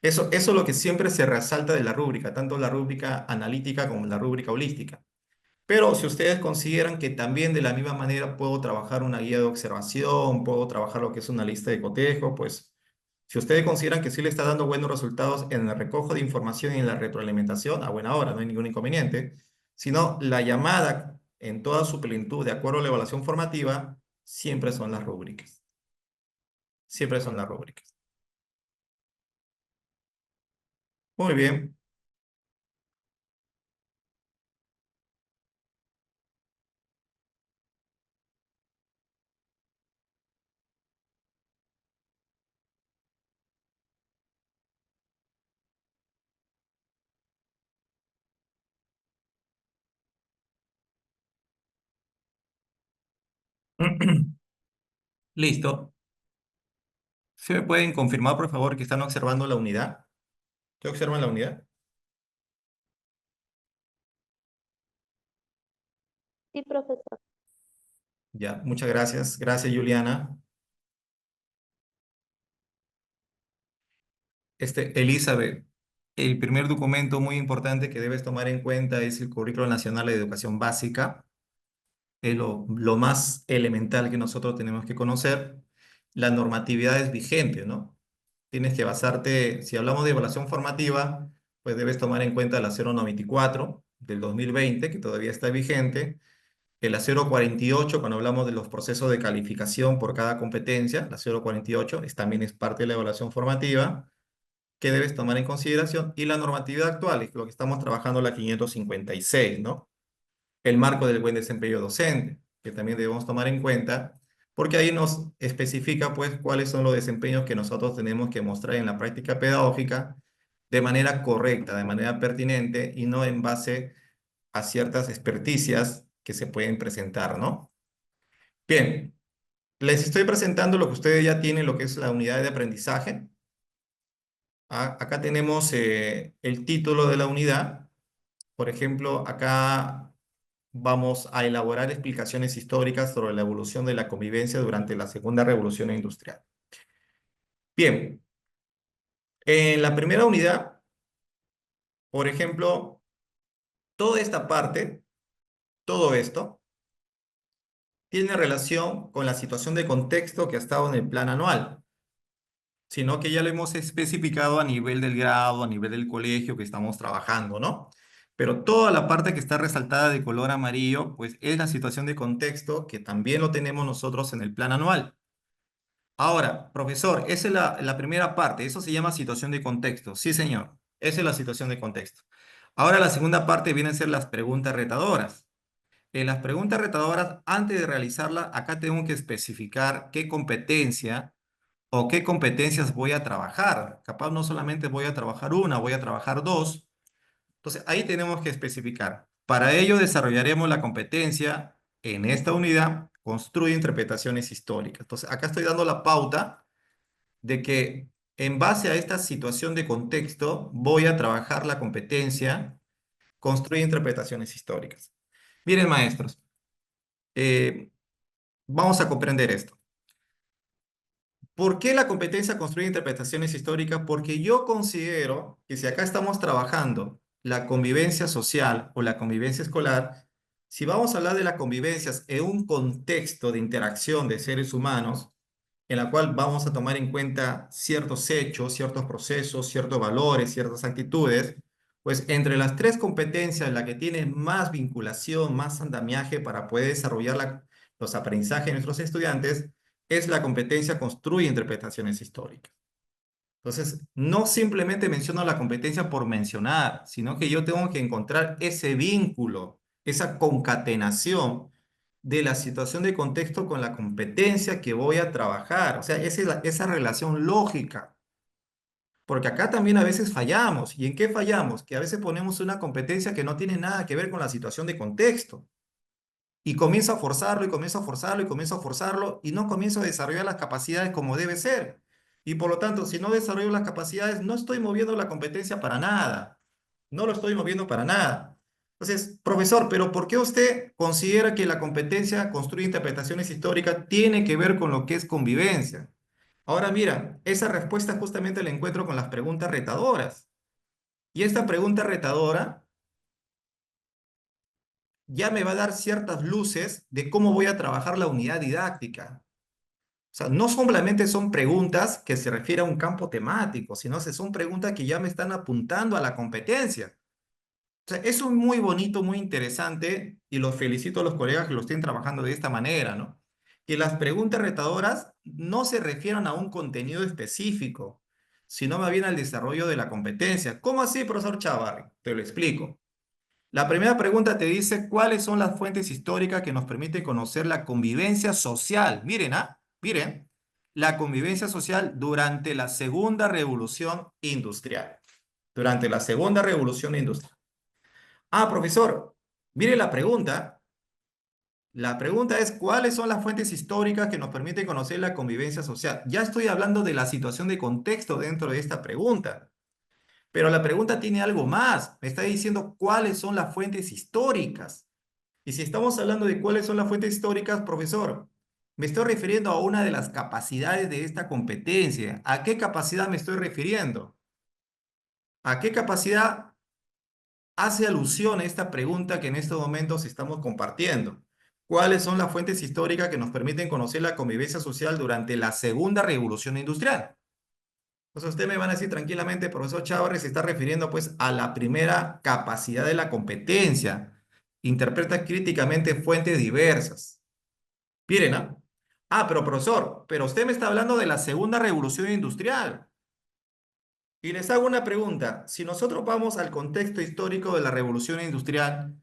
Eso es lo que siempre se resalta de la rúbrica, tanto la rúbrica analítica como la rúbrica holística. Pero si ustedes consideran que también de la misma manera puedo trabajar una guía de observación, puedo trabajar lo que es una lista de cotejo, pues si ustedes consideran que sí le está dando buenos resultados en el recojo de información y en la retroalimentación, a buena hora, no hay ningún inconveniente, sino la llamada en toda su plenitud, de acuerdo a la evaluación formativa, siempre son las rúbricas. Siempre son las rúbricas. Muy bien. Listo. ¿Se me pueden confirmar, por favor, que están observando la unidad? ¿Qué observan la unidad?
Sí, profesor.
Ya, muchas gracias. Gracias, Juliana. Elizabeth, el primer documento muy importante que debes tomar en cuenta es el Currículo Nacional de Educación Básica. Es lo más elemental que nosotros tenemos que conocer. La normatividad es vigente, ¿no? Tienes que basarte, si hablamos de evaluación formativa, pues debes tomar en cuenta la 094 del 2020, que todavía está vigente, el la 048, cuando hablamos de los procesos de calificación por cada competencia, la 048 también es parte de la evaluación formativa que debes tomar en consideración, y la normatividad actual, es lo que estamos trabajando, la 556, ¿no? El marco del buen desempeño docente, que también debemos tomar en cuenta, porque ahí nos especifica, pues, cuáles son los desempeños que nosotros tenemos que mostrar en la práctica pedagógica de manera correcta, de manera pertinente, y no en base a ciertas experticias que se pueden presentar, ¿no? Bien, Les estoy presentando lo que ustedes ya tienen, lo que es la unidad de aprendizaje. Acá tenemos el título de la unidad. Por ejemplo, acá vamos a elaborar explicaciones históricas sobre la evolución de la convivencia durante la Segunda Revolución Industrial. Bien, en la primera unidad, por ejemplo, toda esta parte, todo esto, tiene relación con la situación de contexto que ha estado en el plan anual, sino que ya lo hemos especificado a nivel del grado, a nivel del colegio que estamos trabajando, ¿no? Pero toda la parte que está resaltada de color amarillo, pues es la situación de contexto que también lo tenemos nosotros en el plan anual. Ahora, profesor, esa es la primera parte, eso se llama situación de contexto. Sí, señor, esa es la situación de contexto. Ahora la segunda parte vienen a ser las preguntas retadoras. En las preguntas retadoras, antes de realizarlas, acá tengo que especificar qué competencia o qué competencias voy a trabajar. Capaz no solamente voy a trabajar una, voy a trabajar dos. Entonces, ahí tenemos que especificar. Para ello desarrollaremos la competencia en esta unidad, construye interpretaciones históricas. Entonces, acá estoy dando la pauta de que en base a esta situación de contexto voy a trabajar la competencia, construye interpretaciones históricas. Miren, maestros, eh, vamos a comprender esto. ¿Por qué la competencia construye interpretaciones históricas? Porque yo considero que si acá estamos trabajando la convivencia social o la convivencia escolar, si vamos a hablar de las convivencias en un contexto de interacción de seres humanos, en la cual vamos a tomar en cuenta ciertos hechos, ciertos procesos, ciertos valores, ciertas actitudes, pues entre las tres competencias, la que tiene más vinculación, más andamiaje para poder desarrollar los aprendizajes de nuestros estudiantes, es la competencia construye interpretaciones históricas. Entonces, no simplemente menciono la competencia por mencionar, sino que yo tengo que encontrar ese vínculo, esa concatenación de la situación de contexto con la competencia que voy a trabajar. O sea, esa relación lógica. Porque acá también a veces fallamos. ¿Y en qué fallamos? Que a veces ponemos una competencia que no tiene nada que ver con la situación de contexto. Y comienzo a forzarlo y comienzo a forzarlo y comienzo a forzarlo y no comienzo a desarrollar las capacidades como debe ser. Y por lo tanto, si no desarrollo las capacidades, no estoy moviendo la competencia para nada. No lo estoy moviendo para nada. Entonces, profesor, ¿pero por qué usted considera que la competencia construye interpretaciones históricas tiene que ver con lo que es convivencia? Ahora mira, esa respuesta justamente la encuentro con las preguntas retadoras. Y esta pregunta retadora ya me va a dar ciertas luces de cómo voy a trabajar la unidad didáctica. O sea, no solamente son preguntas que se refieren a un campo temático, sino que son preguntas que ya me están apuntando a la competencia. O sea, eso es muy bonito, muy interesante, y los felicito a los colegas que lo estén trabajando de esta manera, ¿no? Que las preguntas retadoras no se refieran a un contenido específico, sino más bien al desarrollo de la competencia. ¿Cómo así, profesor Chavarri? Te lo explico. La primera pregunta te dice, ¿cuáles son las fuentes históricas que nos permiten conocer la convivencia social? Miren, miren, la convivencia social durante la Segunda Revolución Industrial. Durante la Segunda Revolución Industrial. Profesor, mire la pregunta. La pregunta es, ¿cuáles son las fuentes históricas que nos permiten conocer la convivencia social? Ya estoy hablando de la situación de contexto dentro de esta pregunta. Pero la pregunta tiene algo más. Me está diciendo cuáles son las fuentes históricas. Y si estamos hablando de cuáles son las fuentes históricas, profesor, me estoy refiriendo a una de las capacidades de esta competencia. ¿A qué capacidad me estoy refiriendo? ¿A qué capacidad hace alusión a esta pregunta que en estos momentos estamos compartiendo? ¿Cuáles son las fuentes históricas que nos permiten conocer la convivencia social durante la Segunda Revolución Industrial? Entonces usted me van a decir tranquilamente, profesor Chávarri se está refiriendo pues a la primera capacidad de la competencia. Interpreta críticamente fuentes diversas. Miren, ¿ah? Pero profesor, pero usted me está hablando de la segunda revolución industrial. Y les hago una pregunta. Si nosotros vamos al contexto histórico de la revolución industrial,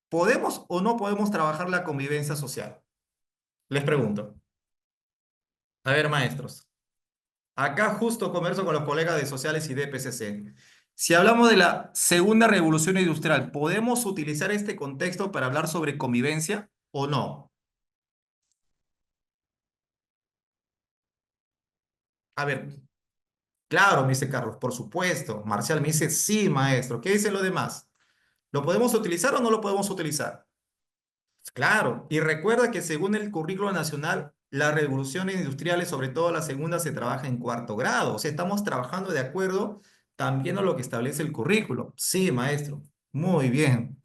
¿podemos o no podemos trabajar la convivencia social? Les pregunto. A ver, maestros. Acá justo converso con los colegas de sociales y de PCC. Si hablamos de la segunda revolución industrial, ¿podemos utilizar este contexto para hablar sobre convivencia o no? A ver, claro, me dice Carlos, por supuesto. Marcial me dice, sí, maestro. ¿Qué dicen los demás? ¿Lo podemos utilizar o no lo podemos utilizar? Claro, y recuerda que según el currículo nacional, las revoluciones industriales, sobre todo la segunda, se trabaja en cuarto grado. O sea, estamos trabajando de acuerdo también a lo que establece el currículo. Sí, maestro. Muy bien.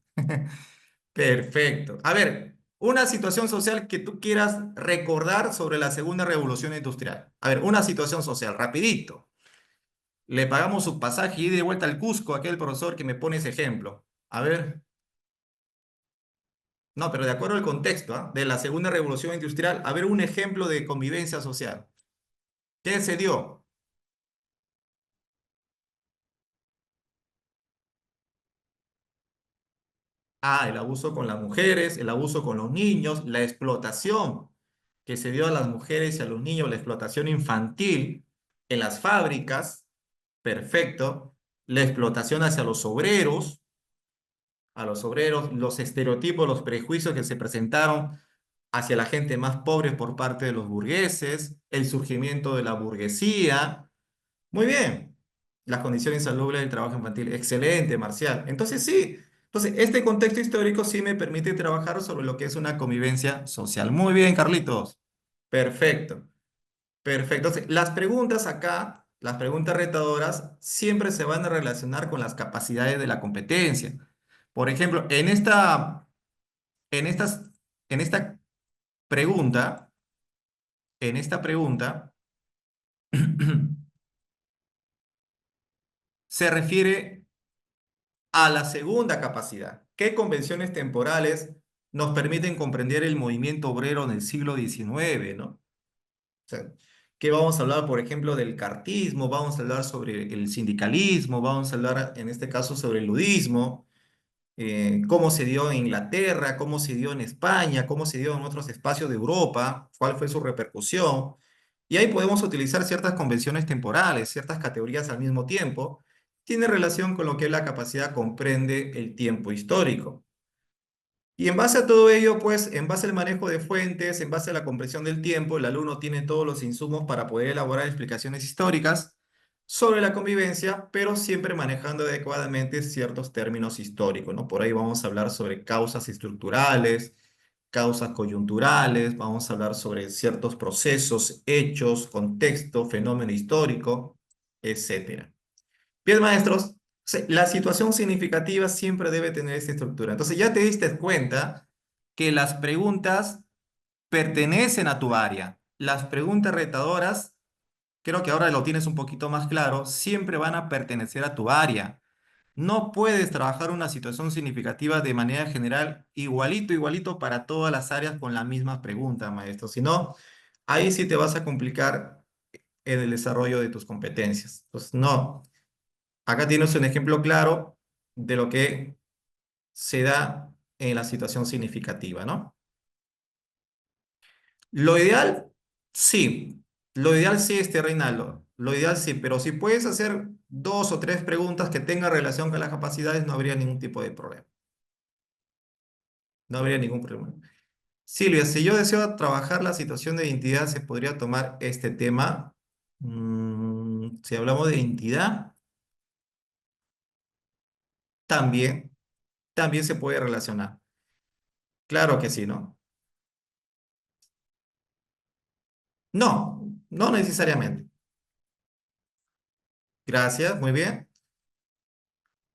Perfecto. A ver, una situación social que tú quieras recordar sobre la segunda revolución industrial. A ver, una situación social, rapidito. Le pagamos su pasaje y de vuelta al Cusco, aquel profesor que me pone ese ejemplo. A ver. No, pero de acuerdo al contexto, ¿ah? De la segunda revolución industrial, a ver un ejemplo de convivencia social. ¿Qué se dio? Ah, el abuso con las mujeres, el abuso con los niños, la explotación que se dio a las mujeres y a los niños, la explotación infantil en las fábricas, perfecto. La explotación hacia los obreros, a los obreros, los estereotipos, los prejuicios que se presentaron hacia la gente más pobre por parte de los burgueses, el surgimiento de la burguesía. Muy bien. Las condiciones insalubres del trabajo infantil. Excelente, Marcial. Entonces sí. Entonces, este contexto histórico sí me permite trabajar sobre lo que es una convivencia social. Muy bien, Carlitos. Perfecto. Perfecto. Entonces, las preguntas acá, las preguntas retadoras, siempre se van a relacionar con las capacidades de la competencia. Por ejemplo, en estas, en esta pregunta, en esta pregunta, se refiere a la segunda capacidad. ¿Qué convenciones temporales nos permiten comprender el movimiento obrero en el siglo XIX, ¿no? O sea, ¿qué vamos a hablar, por ejemplo, del cartismo? Vamos a hablar sobre el sindicalismo, vamos a hablar, en este caso, sobre el ludismo, cómo se dio en Inglaterra, cómo se dio en España, cómo se dio en otros espacios de Europa, cuál fue su repercusión. Y ahí podemos utilizar ciertas convenciones temporales, ciertas categorías al mismo tiempo. Tiene relación con lo que la capacidad comprende el tiempo histórico. Y en base a todo ello, pues, en base al manejo de fuentes, en base a la comprensión del tiempo, el alumno tiene todos los insumos para poder elaborar explicaciones históricas sobre la convivencia, pero siempre manejando adecuadamente ciertos términos históricos, ¿no? Por ahí vamos a hablar sobre causas estructurales, causas coyunturales, vamos a hablar sobre ciertos procesos, hechos, contexto, fenómeno histórico, etcétera. Bien, maestros, la situación significativa siempre debe tener esta estructura. Entonces ya te diste cuenta que las preguntas pertenecen a tu área. Las preguntas retadoras, creo que ahora lo tienes un poquito más claro, siempre van a pertenecer a tu área. No puedes trabajar una situación significativa de manera general, igualito, igualito para todas las áreas con la misma pregunta, maestro. Si no, ahí sí te vas a complicar en el desarrollo de tus competencias. Pues no. Acá tienes un ejemplo claro de lo que se da en la situación significativa, ¿no? Lo ideal, sí. Lo ideal sí, Reinaldo. Lo ideal sí, pero si puedes hacer dos o tres preguntas que tengan relación con las capacidades, no habría ningún tipo de problema. No habría ningún problema. Silvia, si yo deseo trabajar la situación de identidad, ¿se podría tomar este tema? Si hablamos de identidad, también, también se puede relacionar. Claro que sí, ¿no? No, no necesariamente. Gracias, muy bien.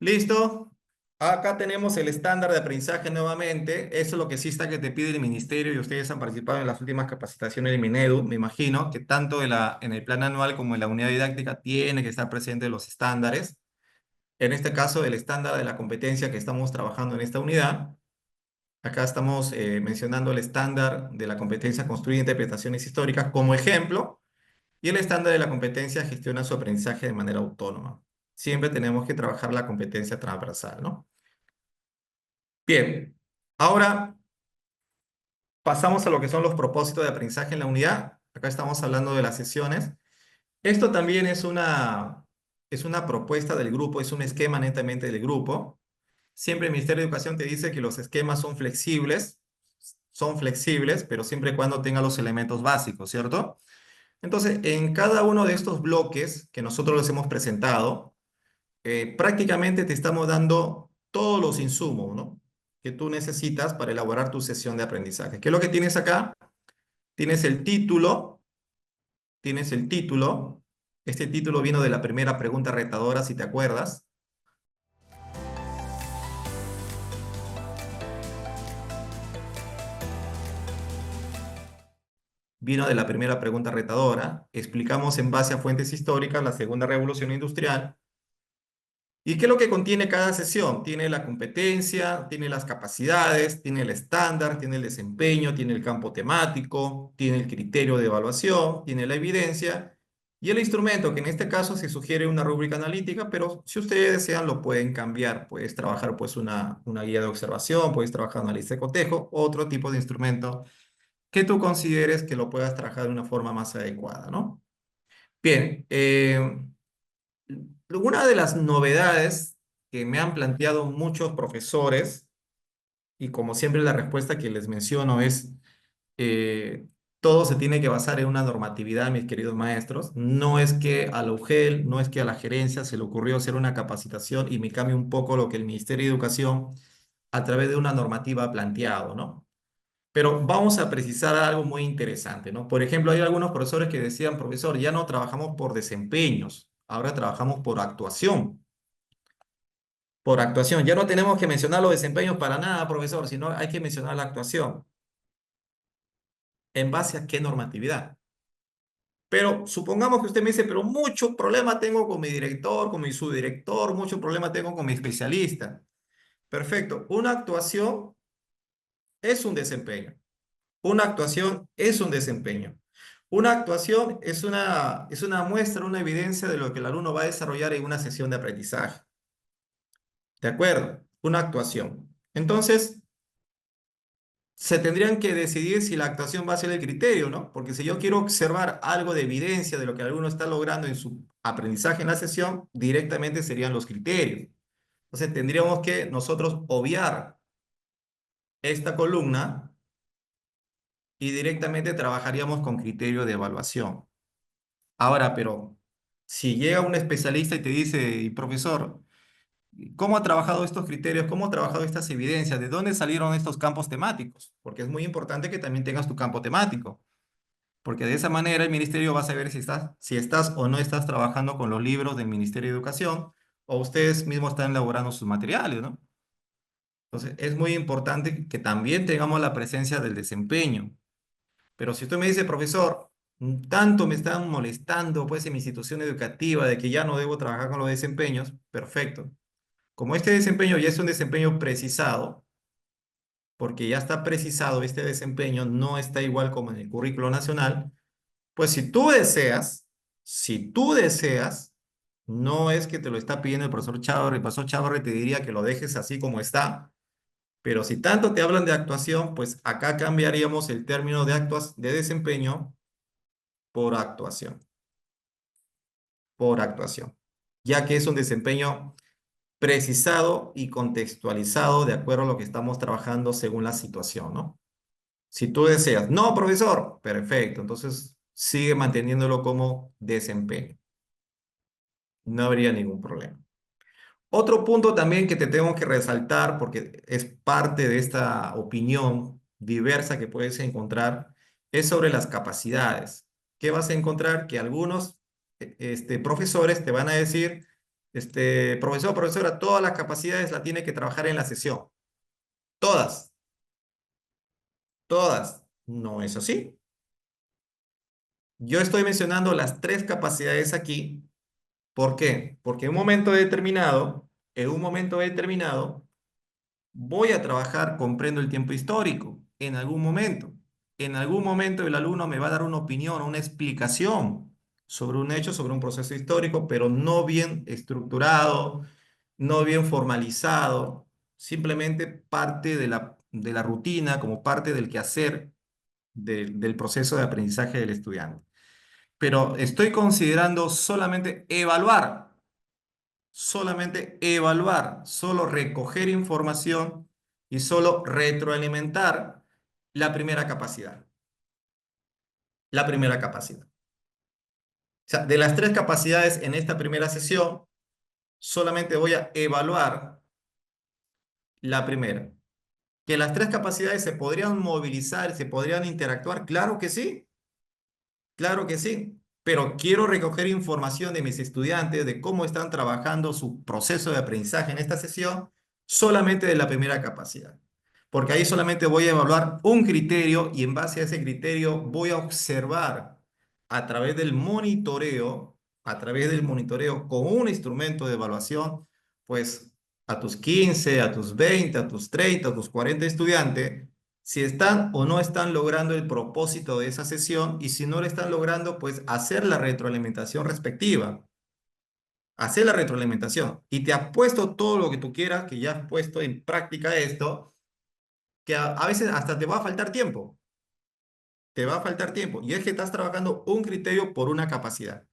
Listo. Acá tenemos el estándar de aprendizaje nuevamente. Eso es lo que sí está que te pide el ministerio y ustedes han participado en las últimas capacitaciones del Minedu. Me imagino que tanto en el plan anual como en la unidad didáctica tiene que estar presente los estándares. En este caso, el estándar de la competencia que estamos trabajando en esta unidad. Acá estamos mencionando el estándar de la competencia construir interpretaciones históricas como ejemplo. Y el estándar de la competencia gestiona su aprendizaje de manera autónoma. Siempre tenemos que trabajar la competencia transversal, ¿no? Bien, ahora pasamos a lo que son los propósitos de aprendizaje en la unidad. Acá estamos hablando de las sesiones. Esto también es una propuesta del grupo, es un esquema netamente del grupo. Siempre el Ministerio de Educación te dice que los esquemas son flexibles, pero siempre y cuando tenga los elementos básicos, ¿cierto? Entonces, en cada uno de estos bloques que nosotros les hemos presentado, prácticamente te estamos dando todos los insumos, ¿no? Que tú necesitas para elaborar tu sesión de aprendizaje. ¿Qué es lo que tienes acá? Tienes el título, tienes el título. Este título vino de la primera pregunta retadora, si te acuerdas. Vino de la primera pregunta retadora. Explicamos en base a fuentes históricas la segunda revolución industrial. ¿Y qué es lo que contiene cada sesión? Tiene la competencia, tiene las capacidades, tiene el estándar, tiene el desempeño, tiene el campo temático, tiene el criterio de evaluación, tiene la evidencia y el instrumento, que en este caso se sugiere una rúbrica analítica, pero si ustedes desean lo pueden cambiar. Puedes trabajar pues una guía de observación, puedes trabajar una lista de cotejo, otro tipo de instrumento que tú consideres que lo puedas trabajar de una forma más adecuada, ¿no? Bien, una de las novedades que me han planteado muchos profesores, y como siempre la respuesta que les menciono es, eh, todo se tiene que basar en una normatividad, mis queridos maestros. No es que a la UGEL, no es que a la gerencia se le ocurrió hacer una capacitación y me cambie un poco lo que el Ministerio de Educación a través de una normativa ha planteado, ¿no? Pero vamos a precisar algo muy interesante, ¿no? Por ejemplo, hay algunos profesores que decían, profesor, ya no trabajamos por desempeños, ahora trabajamos por actuación. Por actuación. Ya no tenemos que mencionar los desempeños para nada, profesor, sino hay que mencionar la actuación. ¿En base a qué normatividad? Pero supongamos que usted me dice, pero mucho problema tengo con mi director, con mi subdirector, mucho problema tengo con mi especialista. Perfecto. Una actuación es un desempeño. Una actuación es un desempeño. Una actuación es una muestra, una evidencia de lo que el alumno va a desarrollar en una sesión de aprendizaje. ¿De acuerdo? Una actuación. Entonces, se tendrían que decidir si la actuación va a ser el criterio, ¿no? Porque si yo quiero observar algo de evidencia de lo que el alumno está logrando en su aprendizaje en la sesión, directamente serían los criterios. Entonces, tendríamos que nosotros obviar esta columna y directamente trabajaríamos con criterio de evaluación. Ahora, pero si llega un especialista y te dice, y profesor, ¿cómo ha trabajado estos criterios? ¿Cómo ha trabajado estas evidencias? ¿De dónde salieron estos campos temáticos? Porque es muy importante que también tengas tu campo temático, porque de esa manera el ministerio va a saber si estás o no estás trabajando con los libros del Ministerio de Educación o ustedes mismos están elaborando sus materiales, ¿no? Entonces, es muy importante que también tengamos la presencia del desempeño. Pero si usted me dice, profesor, tanto me están molestando pues en mi institución educativa de que ya no debo trabajar con los desempeños, perfecto. Como este desempeño ya es un desempeño precisado, porque ya está precisado este desempeño, no está igual como en el currículo nacional, pues si tú deseas, no es que te lo está pidiendo el profesor Chávarri, el profesor Chávarri te diría que lo dejes así como está, pero si tanto te hablan de actuación, pues acá cambiaríamos el término de desempeño por actuación, por actuación, ya que es un desempeño precisado y contextualizado de acuerdo a lo que estamos trabajando según la situación, ¿no? Si tú deseas, no, profesor, perfecto, entonces sigue manteniéndolo como desempeño. No habría ningún problema. Otro punto también que te tengo que resaltar, porque es parte de esta opinión diversa que puedes encontrar, es sobre las capacidades. ¿Qué vas a encontrar? Que algunos profesores te van a decir, profesor, profesora, todas las capacidades las tiene que trabajar en la sesión. Todas, todas. No es así. Yo estoy mencionando las tres capacidades aquí. ¿Por qué? Porque en un momento determinado, voy a trabajar, comprendo el tiempo histórico, en algún momento. En algún momento el alumno me va a dar una opinión, una explicación sobre un hecho, sobre un proceso histórico, pero no bien estructurado, no bien formalizado, simplemente parte de la rutina, como parte del quehacer del proceso de aprendizaje del estudiante. Pero estoy considerando solamente evaluar, solo recoger información y solo retroalimentar la primera capacidad. La primera capacidad. sea, de las tres capacidades en esta primera sesión, solamente voy a evaluar la primera. ¿Que las tres capacidades se podrían movilizar, se podrían interactuar? Claro que sí. Claro que sí, pero quiero recoger información de mis estudiantes de cómo están trabajando su proceso de aprendizaje en esta sesión, solamente de la primera capacidad. Porque ahí solamente voy a evaluar un criterio y en base a ese criterio voy a observar a través del monitoreo, a través del monitoreo con un instrumento de evaluación, pues a tus 15, a tus 20, a tus 30, a tus 40 estudiantes si están o no están logrando el propósito de esa sesión y si no lo están logrando, pues hacer la retroalimentación respectiva, hacer la retroalimentación. Y te apuesto todo lo que tú quieras, que ya has puesto en práctica esto, que a veces hasta te va a faltar tiempo, te va a faltar tiempo. Y es que estás trabajando un criterio por una capacidad.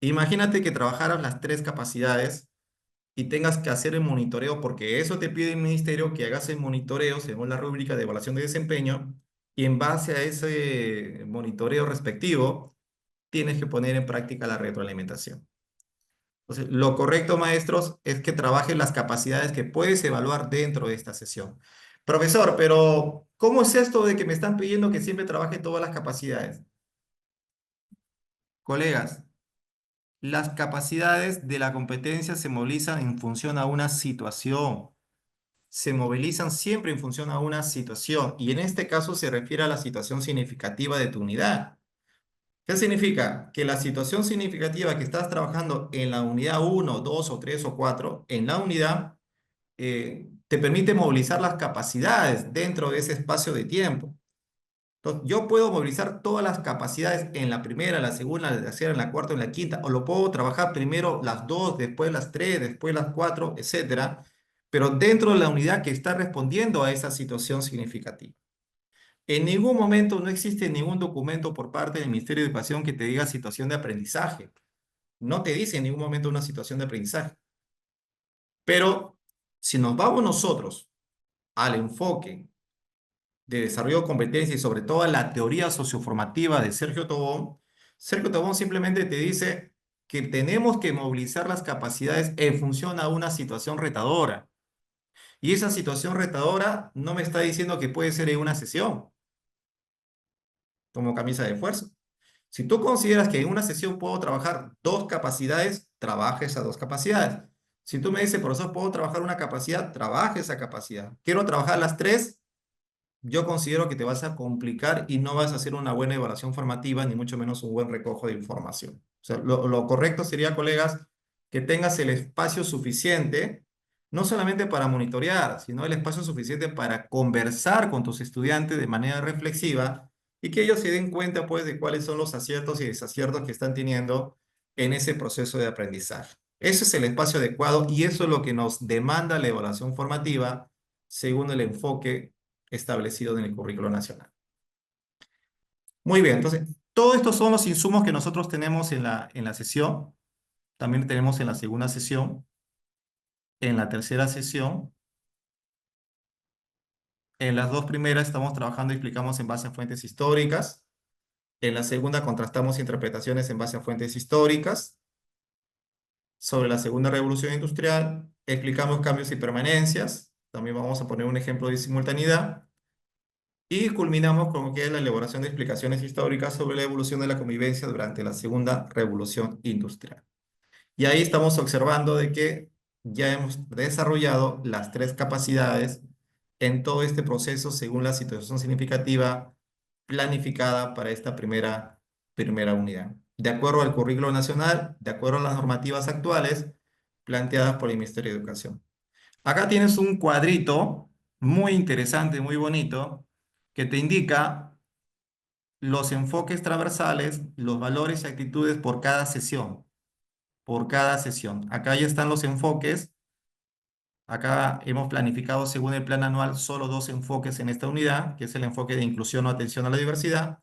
Imagínate que trabajaras las tres capacidades y tengas que hacer el monitoreo, porque eso te pide el ministerio que hagas el monitoreo según la rúbrica de evaluación de desempeño, y en base a ese monitoreo respectivo, tienes que poner en práctica la retroalimentación. Entonces, lo correcto, maestros, es que trabajen las capacidades que puedes evaluar dentro de esta sesión. Profesor, pero ¿cómo es esto de que me están pidiendo que siempre trabaje todas las capacidades? Colegas, las capacidades de la competencia se movilizan en función a una situación. Se movilizan siempre en función a una situación y en este caso se refiere a la situación significativa de tu unidad. ¿Qué significa? Que la situación significativa que estás trabajando en la unidad uno, 2 o 3 o 4 en la unidad, te permite movilizar las capacidades dentro de ese espacio de tiempo. Entonces, yo puedo movilizar todas las capacidades en la primera, la segunda, la tercera, en la cuarta, en la quinta, o lo puedo trabajar primero las dos, después las tres, después las cuatro, etcétera, pero dentro de la unidad que está respondiendo a esa situación significativa. En ningún momento no existe ningún documento por parte del Ministerio de Educación que te diga situación de aprendizaje. No te dice en ningún momento una situación de aprendizaje. Pero si nos vamos nosotros al enfoque de desarrollo de competencia y sobre todo a la teoría socioformativa de Sergio Tobón simplemente te dice que tenemos que movilizar las capacidades en función a una situación retadora. Y esa situación retadora no me está diciendo que puede ser en una sesión, como camisa de fuerza. Si tú consideras que en una sesión puedo trabajar dos capacidades, trabaja esas dos capacidades. Si tú me dices, profesor, puedo trabajar una capacidad, trabaja esa capacidad. Quiero trabajar las tres, yo considero que te vas a complicar y no vas a hacer una buena evaluación formativa, ni mucho menos un buen recojo de información. O sea, lo correcto sería, colegas, que tengas el espacio suficiente, no solamente para monitorear, sino el espacio suficiente para conversar con tus estudiantes de manera reflexiva y que ellos se den cuenta, pues, de cuáles son los aciertos y desaciertos que están teniendo en ese proceso de aprendizaje. Ese es el espacio adecuado y eso es lo que nos demanda la evaluación formativa según el enfoque establecido en el currículo nacional. Muy bien, entonces, todos estos son los insumos que nosotros tenemos en la sesión. También tenemos en la segunda sesión, en la tercera sesión. En las dos primeras estamos trabajando y explicamos en base a fuentes históricas. En la segunda contrastamos interpretaciones en base a fuentes históricas. Sobre la segunda revolución industrial, explicamos cambios y permanencias. También vamos a poner un ejemplo de simultaneidad. Y culminamos con lo que es la elaboración de explicaciones históricas sobre la evolución de la convivencia durante la segunda revolución industrial. Y ahí estamos observando de que ya hemos desarrollado las tres capacidades en todo este proceso según la situación significativa planificada para esta primera unidad. De acuerdo al currículo nacional, de acuerdo a las normativas actuales planteadas por el Ministerio de Educación. Acá tienes un cuadrito muy interesante, muy bonito, que te indica los enfoques transversales, los valores y actitudes por cada sesión. Por cada sesión. Acá ya están los enfoques. Acá hemos planificado según el plan anual solo dos enfoques en esta unidad, que es el enfoque de inclusión o atención a la diversidad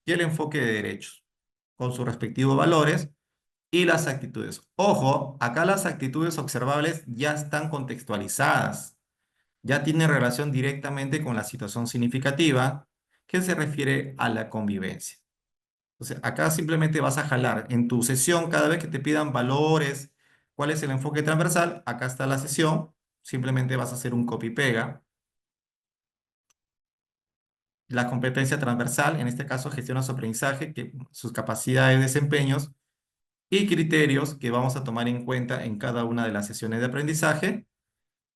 y el enfoque de derechos, con sus respectivos valores y las actitudes. Ojo, acá las actitudes observables ya están contextualizadas, ya tienen relación directamente con la situación significativa que se refiere a la convivencia. Entonces, acá simplemente vas a jalar en tu sesión cada vez que te pidan valores, cuál es el enfoque transversal, acá está la sesión, simplemente vas a hacer un copy-pega. La competencia transversal, en este caso, gestiona su aprendizaje, que, sus capacidades, desempeños y criterios que vamos a tomar en cuenta en cada una de las sesiones de aprendizaje.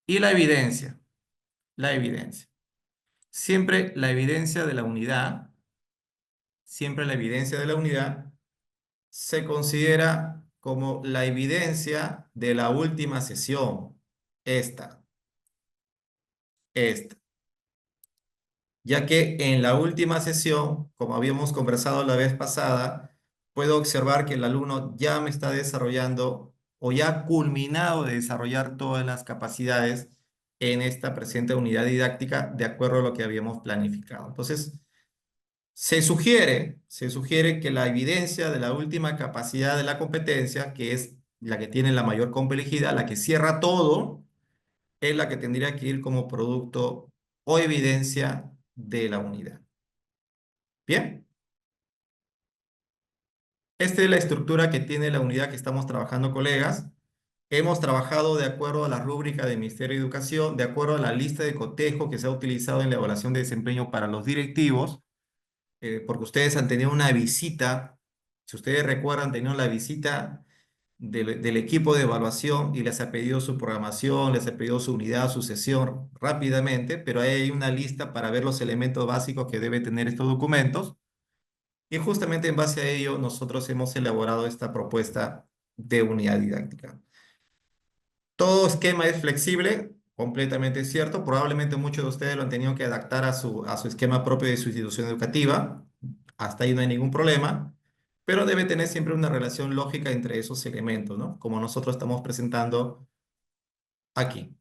Y la evidencia, la evidencia. Siempre la evidencia de la unidad, siempre la evidencia de la unidad se considera como la evidencia de la última sesión, esta, esta. Ya que en la última sesión, como habíamos conversado la vez pasada, puedo observar que el alumno ya me está desarrollando o ya ha culminado de desarrollar todas las capacidades en esta presente unidad didáctica de acuerdo a lo que habíamos planificado. Entonces, se sugiere que la evidencia de la última capacidad de la competencia, que es la que tiene la mayor complejidad, la que cierra todo, es la que tendría que ir como producto o evidencia de la unidad. Bien, esta es la estructura que tiene la unidad que estamos trabajando, colegas. Hemos trabajado de acuerdo a la rúbrica del Ministerio de Educación, de acuerdo a la lista de cotejo que se ha utilizado en la evaluación de desempeño para los directivos, porque ustedes han tenido una visita, si ustedes recuerdan, tenían la visita del equipo de evaluación y les ha pedido su programación, les ha pedido su unidad, su sesión rápidamente, pero ahí hay una lista para ver los elementos básicos que debe tener estos documentos. Y justamente en base a ello, nosotros hemos elaborado esta propuesta de unidad didáctica. Todo esquema es flexible, completamente cierto. Probablemente muchos de ustedes lo han tenido que adaptar a su esquema propio de su institución educativa. Hasta ahí no hay ningún problema. Pero debe tener siempre una relación lógica entre esos elementos, ¿no? Como nosotros estamos presentando aquí.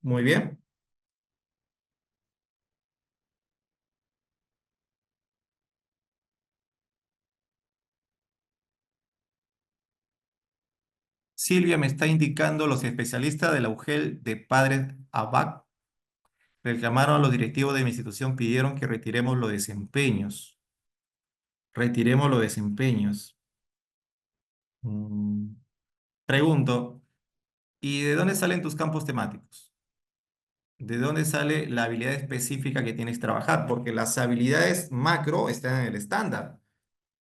Muy bien. Silvia me está indicando los especialistas de la UGEL de Padres ABAC reclamaron a los directivos de mi institución, pidieron que retiremos los desempeños. Retiremos los desempeños. Mm, Pregunto, ¿y de dónde salen tus campos temáticos? ¿De dónde sale la habilidad específica que tienes que trabajar? Porque las habilidades macro están en el estándar,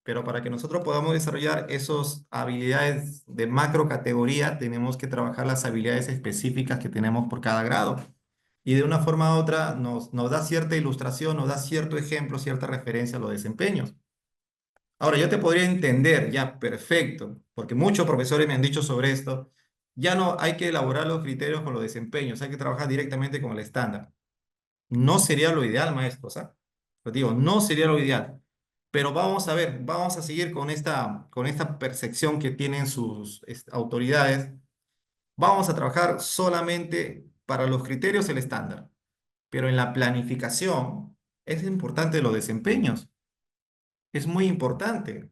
pero para que nosotros podamos desarrollar esas habilidades de macro categoría, tenemos que trabajar las habilidades específicas que tenemos por cada grado. Y de una forma u otra nos da cierta ilustración, nos da cierto ejemplo, cierta referencia a los desempeños. Ahora, yo te podría entender, ya, perfecto, porque muchos profesores me han dicho sobre esto, ya no hay que elaborar los criterios con los desempeños, hay que trabajar directamente con el estándar. No sería lo ideal, maestro, ¿sabes? Lo digo, no sería lo ideal. Pero vamos a ver, vamos a seguir con esta percepción que tienen sus autoridades. Vamos a trabajar solamente para los criterios el estándar, pero en la planificación es importante los desempeños, es muy importante.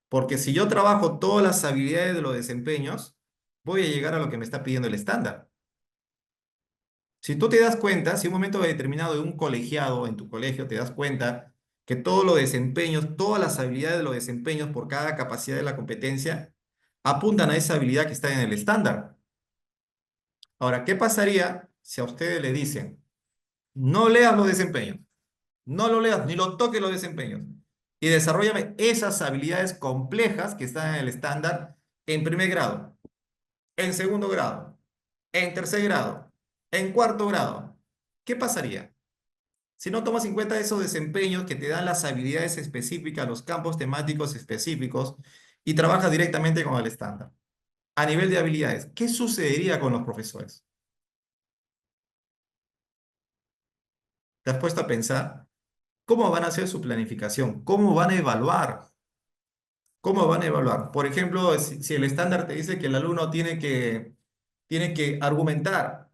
Porque si yo trabajo todas las habilidades de los desempeños, voy a llegar a lo que me está pidiendo el estándar. Si tú te das cuenta, si en un momento determinado de un colegiado en tu colegio te das cuenta que todos los desempeños, todas las habilidades de los desempeños por cada capacidad de la competencia apuntan a esa habilidad que está en el estándar. Ahora, ¿qué pasaría si a ustedes le dicen, no leas los desempeños, no lo leas, ni lo toques los desempeños, y desarrollame esas habilidades complejas que están en el estándar en primer grado, en segundo grado, en tercer grado, en cuarto grado? ¿Qué pasaría si no tomas en cuenta esos desempeños que te dan las habilidades específicas, los campos temáticos específicos y trabajas directamente con el estándar? A nivel de habilidades, ¿qué sucedería con los profesores? ¿Te has puesto a pensar cómo van a hacer su planificación? ¿Cómo van a evaluar? ¿Cómo van a evaluar? Por ejemplo, si el estándar te dice que el alumno tiene que argumentar,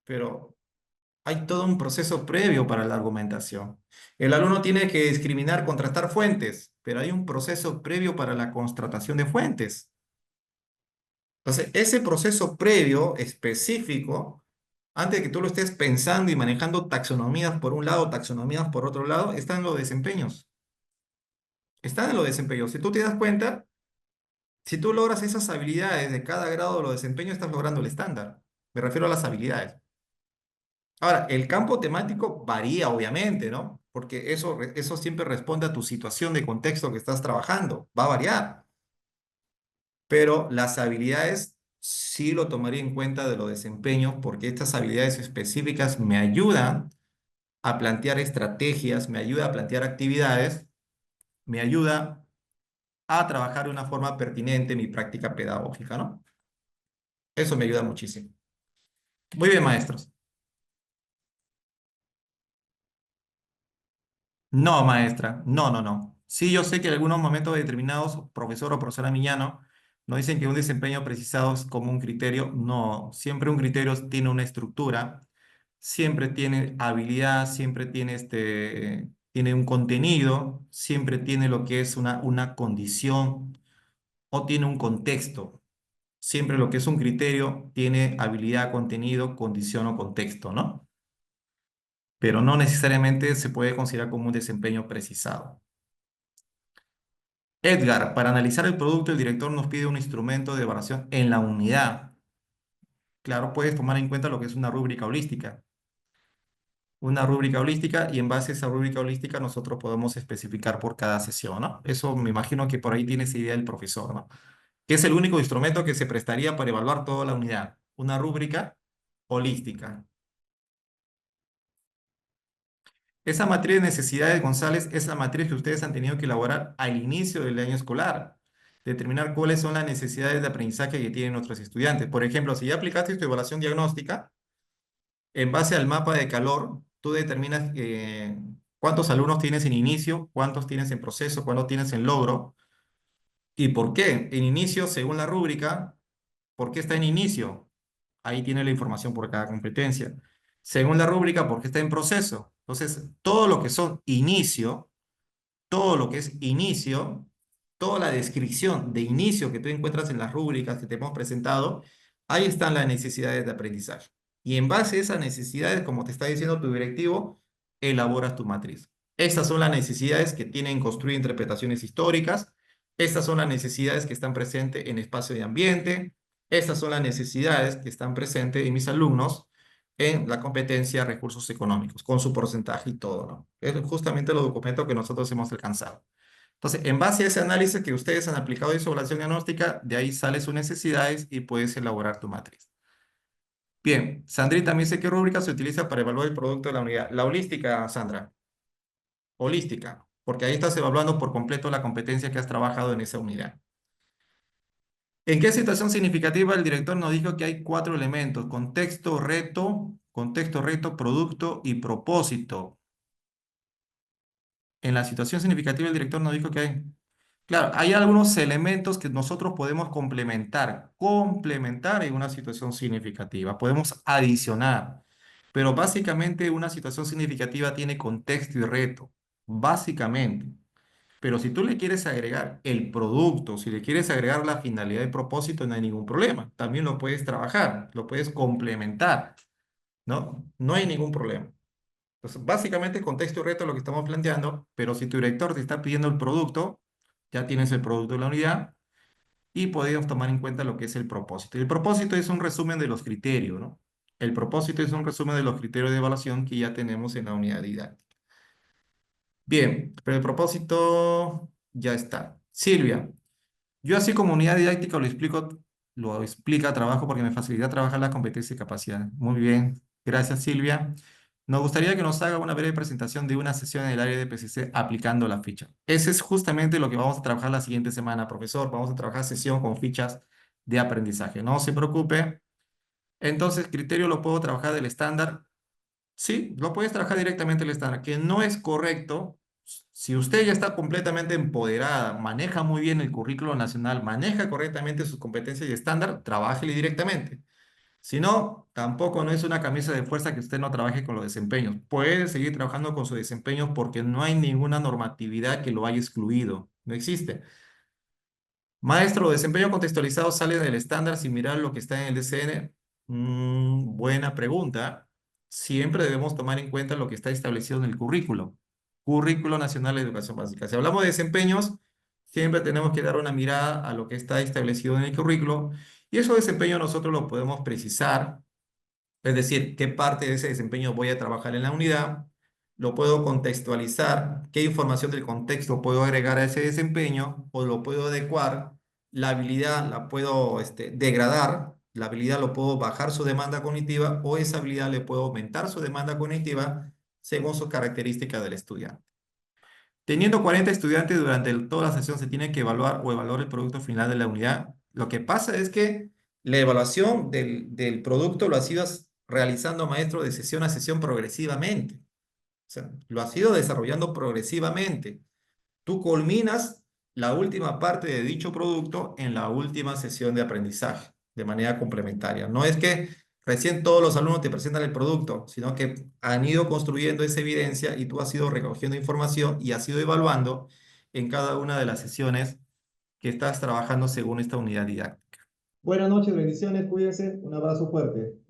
pero hay todo un proceso previo para la argumentación. El alumno tiene que discriminar, contrastar fuentes, pero hay un proceso previo para la constatación de fuentes. Entonces, ese proceso previo específico Antes de que tú lo estés pensando y manejando taxonomías por un lado, taxonomías por otro lado, están los desempeños. Están en los desempeños. Si tú te das cuenta, si tú logras esas habilidades de cada grado de los desempeños, estás logrando el estándar. Me refiero a las habilidades. Ahora, el campo temático varía, obviamente, ¿no? Porque eso siempre responde a tu situación de contexto que estás trabajando. Va a variar. Pero las habilidades sí lo tomaría en cuenta de los desempeños porque estas habilidades específicas me ayudan a plantear estrategias, me ayuda a plantear actividades, me ayuda a trabajar de una forma pertinente mi práctica pedagógica, ¿no? Eso me ayuda muchísimo. Muy bien, maestros. No, maestra, no, no, no. Sí, yo sé que en algunos momentos determinados, profesor o profesora Miñano, nos dicen que un desempeño precisado es como un criterio. No, siempre un criterio tiene una estructura, siempre tiene habilidad, siempre tiene, tiene un contenido, siempre tiene lo que es una condición o tiene un contexto. Siempre lo que es un criterio tiene habilidad, contenido, condición o contexto, ¿no? Pero no necesariamente se puede considerar como un desempeño precisado. Edgar, para analizar el producto, el director nos pide un instrumento de evaluación en la unidad. Claro, puedes tomar en cuenta lo que es una rúbrica holística. Una rúbrica holística y en base a esa rúbrica holística nosotros podemos especificar por cada sesión, ¿no? Eso me imagino que por ahí tiene esa idea el profesor, ¿no? Que es el único instrumento que se prestaría para evaluar toda la unidad. Una rúbrica holística. Esa matriz de necesidades, González, es la matriz que ustedes han tenido que elaborar al inicio del año escolar. Determinar cuáles son las necesidades de aprendizaje que tienen nuestros estudiantes. Por ejemplo, si ya aplicaste tu evaluación diagnóstica, en base al mapa de calor, tú determinas cuántos alumnos tienes en inicio, cuántos tienes en proceso, cuántos tienes en logro y por qué. En inicio, según la rúbrica, ¿por qué está en inicio? Ahí tiene la información por cada competencia. Según la rúbrica, ¿por qué está en proceso? Entonces, todo lo que son inicio, todo lo que es inicio, toda la descripción de inicio que tú encuentras en las rúbricas que te hemos presentado, ahí están las necesidades de aprendizaje. Y en base a esas necesidades, como te está diciendo tu directivo, elaboras tu matriz. Estas son las necesidades que tienen construir interpretaciones históricas. Estas son las necesidades que están presentes en espacio de ambiente. Estas son las necesidades que están presentes en mis alumnos en la competencia recursos económicos, con su porcentaje y todo, ¿no? Es justamente los documentos que nosotros hemos alcanzado. Entonces, en base a ese análisis que ustedes han aplicado de su evaluación diagnóstica, de ahí salen sus necesidades y puedes elaborar tu matriz. Bien, Sandrita también sé qué rúbrica se utiliza para evaluar el producto de la unidad. La holística, Sandra. Holística, porque ahí estás evaluando por completo la competencia que has trabajado en esa unidad. ¿En qué situación significativa el director nos dijo que hay cuatro elementos? Contexto, reto, producto y propósito. En la situación significativa el director nos dijo que hay, claro, hay algunos elementos que nosotros podemos complementar en una situación significativa, podemos adicionar, pero básicamente una situación significativa tiene contexto y reto, básicamente. Pero si tú le quieres agregar el producto, si le quieres agregar la finalidad de propósito, no hay ningún problema. También lo puedes trabajar, lo puedes complementar, ¿no? No hay ningún problema. Entonces, básicamente contexto y reto es lo que estamos planteando, pero si tu director te está pidiendo el producto, ya tienes el producto de la unidad y podemos tomar en cuenta lo que es el propósito. El propósito es un resumen de los criterios, ¿no? El propósito es un resumen de los criterios de evaluación que ya tenemos en la unidad didáctica. Bien, pero el propósito ya está. Silvia, yo así como unidad didáctica lo explica trabajo porque me facilita trabajar la competencia y capacidad. Muy bien, gracias Silvia. Nos gustaría que nos haga una breve presentación de una sesión en el área de PCC aplicando la ficha. Ese es justamente lo que vamos a trabajar la siguiente semana, profesor. Vamos a trabajar sesión con fichas de aprendizaje. No se preocupe. Entonces, criterio lo puedo trabajar del estándar. Sí, lo puedes trabajar directamente el estándar, que no es correcto. Si usted ya está completamente empoderada, maneja muy bien el currículo nacional, maneja correctamente sus competencias y estándar, trabájele directamente. Si no, tampoco no es una camisa de fuerza que usted no trabaje con los desempeños. Puede seguir trabajando con sus desempeños porque no hay ninguna normatividad que lo haya excluido. No existe. Maestro, desempeño contextualizado sale del estándar sin mirar lo que está en el DCN. Buena pregunta. Siempre debemos tomar en cuenta lo que está establecido en el currículo. Currículo Nacional de Educación Básica. Si hablamos de desempeños, siempre tenemos que dar una mirada a lo que está establecido en el currículo y esos desempeños nosotros lo podemos precisar, es decir, qué parte de ese desempeño voy a trabajar en la unidad, lo puedo contextualizar, qué información del contexto puedo agregar a ese desempeño o lo puedo adecuar, la habilidad la puedo degradar, la habilidad lo puedo bajar su demanda cognitiva o esa habilidad le puedo aumentar su demanda cognitiva según sus características del estudiante. Teniendo 40 estudiantes durante toda la sesión se tiene que evaluar o evaluar el producto final de la unidad. Lo que pasa es que la evaluación del producto lo has ido realizando, maestro, de sesión a sesión progresivamente. O sea, lo has ido desarrollando progresivamente. Tú culminas la última parte de dicho producto en la última sesión de aprendizaje, de manera complementaria. No es que recién todos los alumnos te presentan el producto, sino que han ido construyendo esa evidencia y tú has ido recogiendo información y has ido evaluando en cada una de las sesiones que estás trabajando según esta unidad didáctica.
Buenas noches, bendiciones, cuídense, un abrazo fuerte.